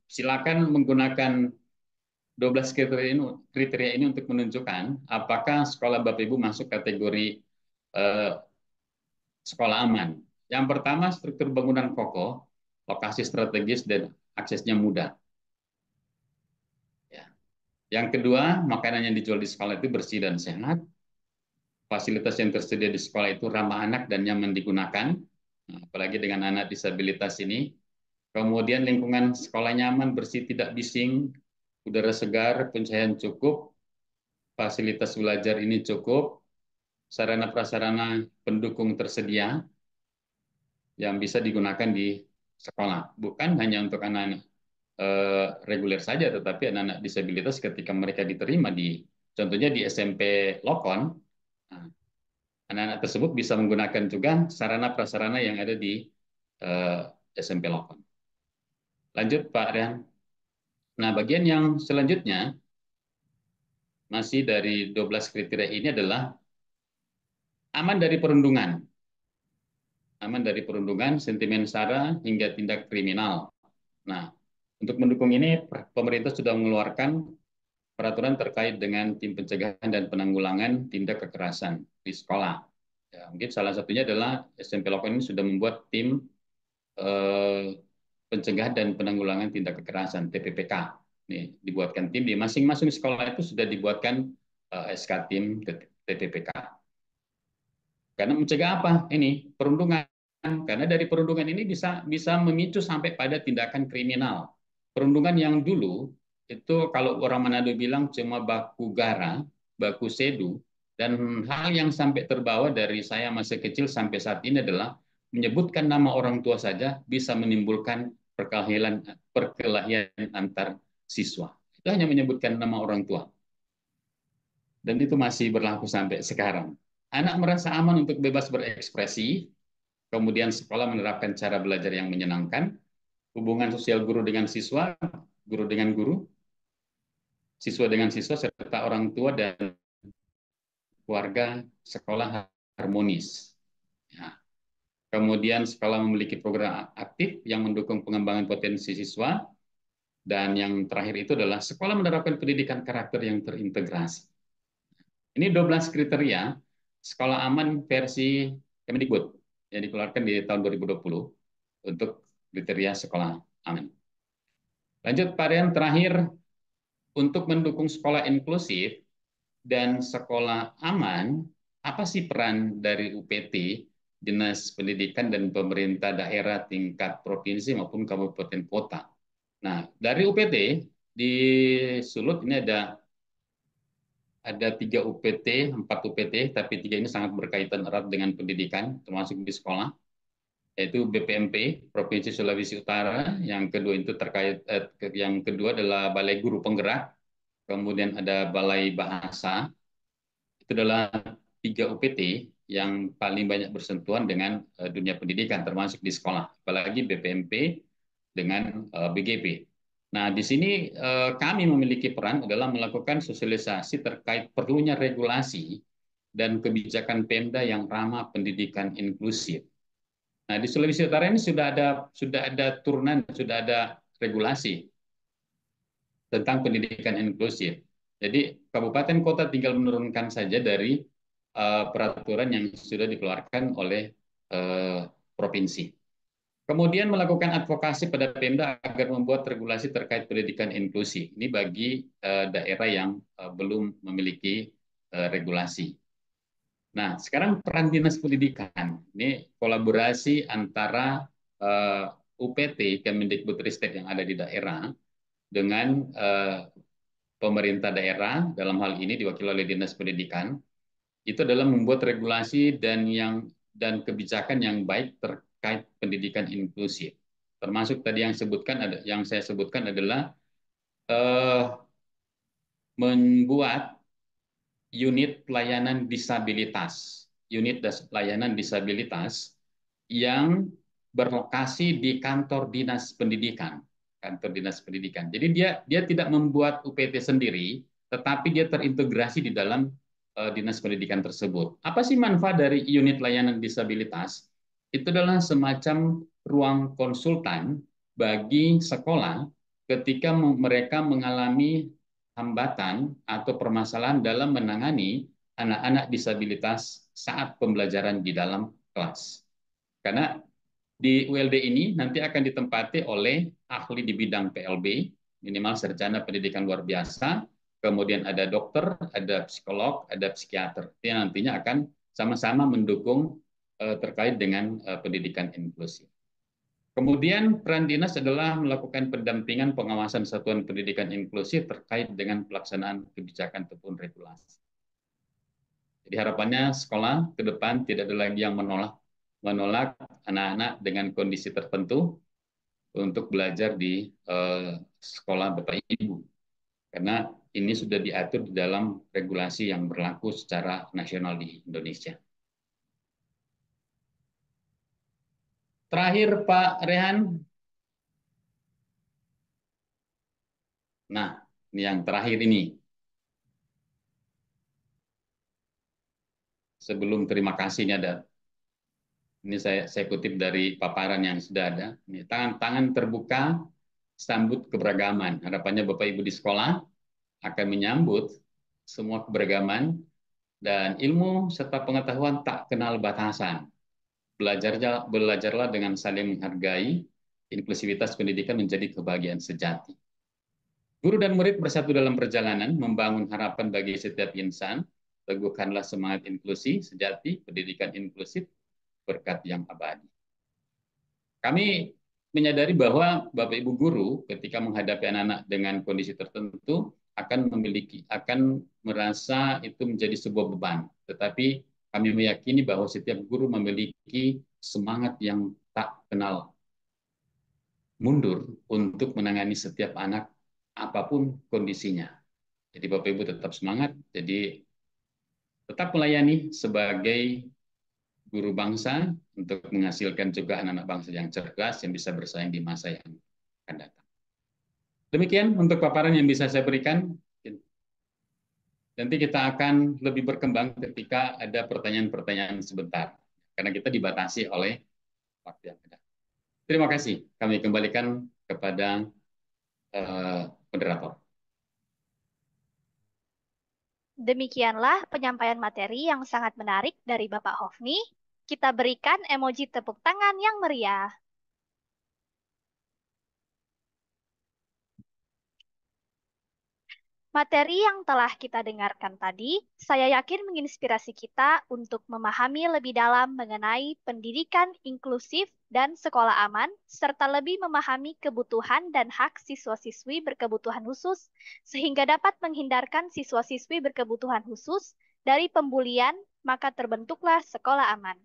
S8: silakan menggunakan 12 kriteria ini untuk menunjukkan apakah sekolah Bapak Ibu masuk kategori sekolah aman. Yang pertama, struktur bangunan kokoh, lokasi strategis, dan aksesnya mudah. Ya. Yang kedua, makanan yang dijual di sekolah itu bersih dan sehat. Fasilitas yang tersedia di sekolah itu ramah anak dan nyaman digunakan, apalagi dengan anak disabilitas ini. Kemudian lingkungan sekolah nyaman, bersih, tidak bising, udara segar, pencahayaan cukup, fasilitas belajar ini cukup, sarana prasarana pendukung tersedia yang bisa digunakan di sekolah. Bukan hanya untuk anak-anak reguler saja, tetapi anak-anak disabilitas ketika mereka diterima contohnya di SMP Lokon, anak-anak tersebut bisa menggunakan juga sarana prasarana yang ada di SMP Lokon. Lanjut Pak Rian. Nah, bagian yang selanjutnya masih dari 12 kriteria ini adalah aman dari perundungan. Aman dari perundungan, sentimen sara, hingga tindak kriminal. Nah, untuk mendukung ini, pemerintah sudah mengeluarkan peraturan terkait dengan tim pencegahan dan penanggulangan tindak kekerasan di sekolah. Ya, mungkin salah satunya adalah SMP Lokon ini sudah membuat tim pencegahan dan penanggulangan tindak kekerasan (TPPK). Nih, dibuatkan tim di masing-masing sekolah itu sudah dibuatkan SK tim TTPK. Karena mencegah apa? Ini perundungan. Karena dari perundungan ini bisa memicu sampai pada tindakan kriminal. Perundungan yang dulu itu kalau orang Manado bilang cuma baku gara, baku sedu, dan hal yang sampai terbawa dari saya masih kecil sampai saat ini adalah menyebutkan nama orang tua saja bisa menimbulkan perkelahian antar siswa. Itu hanya menyebutkan nama orang tua. Dan itu masih berlaku sampai sekarang. Anak merasa aman untuk bebas berekspresi, kemudian sekolah menerapkan cara belajar yang menyenangkan, hubungan sosial guru dengan siswa, guru dengan guru, siswa dengan siswa, serta orang tua dan keluarga sekolah harmonis. Ya. Kemudian sekolah memiliki program aktif yang mendukung pengembangan potensi siswa, dan yang terakhir itu adalah sekolah menerapkan pendidikan karakter yang terintegrasi. Ini 12 kriteria sekolah aman versi Kemendikbud yang dikeluarkan di tahun 2020 untuk kriteria sekolah aman. Lanjut pada yang terakhir, untuk mendukung sekolah inklusif dan sekolah aman, apa sih peran dari UPT, Dinas Pendidikan dan pemerintah daerah tingkat provinsi maupun kabupaten kota? Nah, dari UPT di Sulut ini ada 3 UPT, 4 UPT, tapi 3 ini sangat berkaitan erat dengan pendidikan, termasuk di sekolah, yaitu BPMP Provinsi Sulawesi Utara. Yang kedua itu yang kedua adalah Balai Guru Penggerak, kemudian ada Balai Bahasa. Itu adalah 3 UPT yang paling banyak bersentuhan dengan dunia pendidikan, termasuk di sekolah, apalagi BPMP dengan BGP. Nah, di sini kami memiliki peran adalah melakukan sosialisasi terkait perlunya regulasi dan kebijakan Pemda yang ramah pendidikan inklusif. Nah, di Sulawesi Utara ini sudah ada turunan, sudah ada regulasi tentang pendidikan inklusif. Jadi kabupaten kota tinggal menurunkan saja dari peraturan yang sudah dikeluarkan oleh provinsi. Kemudian melakukan advokasi pada Pemda agar membuat regulasi terkait pendidikan inklusi. Ini bagi daerah yang belum memiliki regulasi. Nah, sekarang peran Dinas Pendidikan. Ini kolaborasi antara UPT, Kemendikbudristek yang ada di daerah, dengan pemerintah daerah, dalam hal ini diwakili oleh Dinas Pendidikan, itu adalah membuat regulasi dan kebijakan yang baik terkait pendidikan inklusif. Termasuk tadi yang saya sebutkan adalah membuat unit pelayanan disabilitas yang berlokasi di kantor dinas pendidikan. Jadi dia tidak membuat UPT sendiri, tetapi dia terintegrasi di dalam dinas pendidikan tersebut. Apa sih manfaat dari unit layanan disabilitas? Itu adalah semacam ruang konsultan bagi sekolah ketika mereka mengalami hambatan atau permasalahan dalam menangani anak-anak disabilitas saat pembelajaran di dalam kelas. Karena di ULD ini nanti akan ditempati oleh ahli di bidang PLB, minimal sarjana pendidikan luar biasa, kemudian ada dokter, ada psikolog, ada psikiater. Yang nantinya akan sama-sama mendukung terkait dengan pendidikan inklusif. Kemudian peran dinas adalah melakukan pendampingan pengawasan satuan pendidikan inklusif terkait dengan pelaksanaan kebijakan ataupun regulasi. Jadi harapannya sekolah ke depan tidak ada lagi yang menolak anak-anak dengan kondisi tertentu untuk belajar di sekolah Bapak Ibu. Karena ini sudah diatur di dalam regulasi yang berlaku secara nasional di Indonesia. Terakhir Pak Rehan. Nah, ini yang terakhir ini. Sebelum terima kasih ini ada. Ini saya kutip dari paparan yang sudah ada. Ini tangan terbuka sambut keberagaman. Harapannya Bapak Ibu di sekolah akan menyambut semua keberagaman dan ilmu serta pengetahuan tak kenal batasan. Belajarlah dengan saling menghargai, inklusivitas pendidikan menjadi kebahagiaan sejati. Guru dan murid bersatu dalam perjalanan membangun harapan bagi setiap insan. Teguhkanlah semangat inklusi sejati, pendidikan inklusif, berkat yang abadi. Kami menyadari bahwa Bapak Ibu guru ketika menghadapi anak-anak dengan kondisi tertentu akan merasa itu menjadi sebuah beban. Tetapi kami meyakini bahwa setiap guru memiliki semangat yang tak kenal mundur untuk menangani setiap anak apapun kondisinya. Jadi Bapak Ibu tetap semangat, jadi tetap melayani sebagai guru bangsa untuk menghasilkan juga anak-anak bangsa yang cerdas yang bisa bersaing di masa yang akan datang. Demikian untuk paparan yang bisa saya berikan. Nanti kita akan lebih berkembang ketika ada pertanyaan-pertanyaan sebentar, karena kita dibatasi oleh waktu yang ada. Terima kasih. Kami kembalikan kepada moderator.
S3: Demikianlah penyampaian materi yang sangat menarik dari Bapak Hofni. Kita berikan emoji tepuk tangan yang meriah. Materi yang telah kita dengarkan tadi, saya yakin menginspirasi kita untuk memahami lebih dalam mengenai pendidikan inklusif dan sekolah aman, serta lebih memahami kebutuhan dan hak siswa-siswi berkebutuhan khusus, sehingga dapat menghindarkan siswa-siswi berkebutuhan khusus dari pembulian, maka terbentuklah sekolah aman.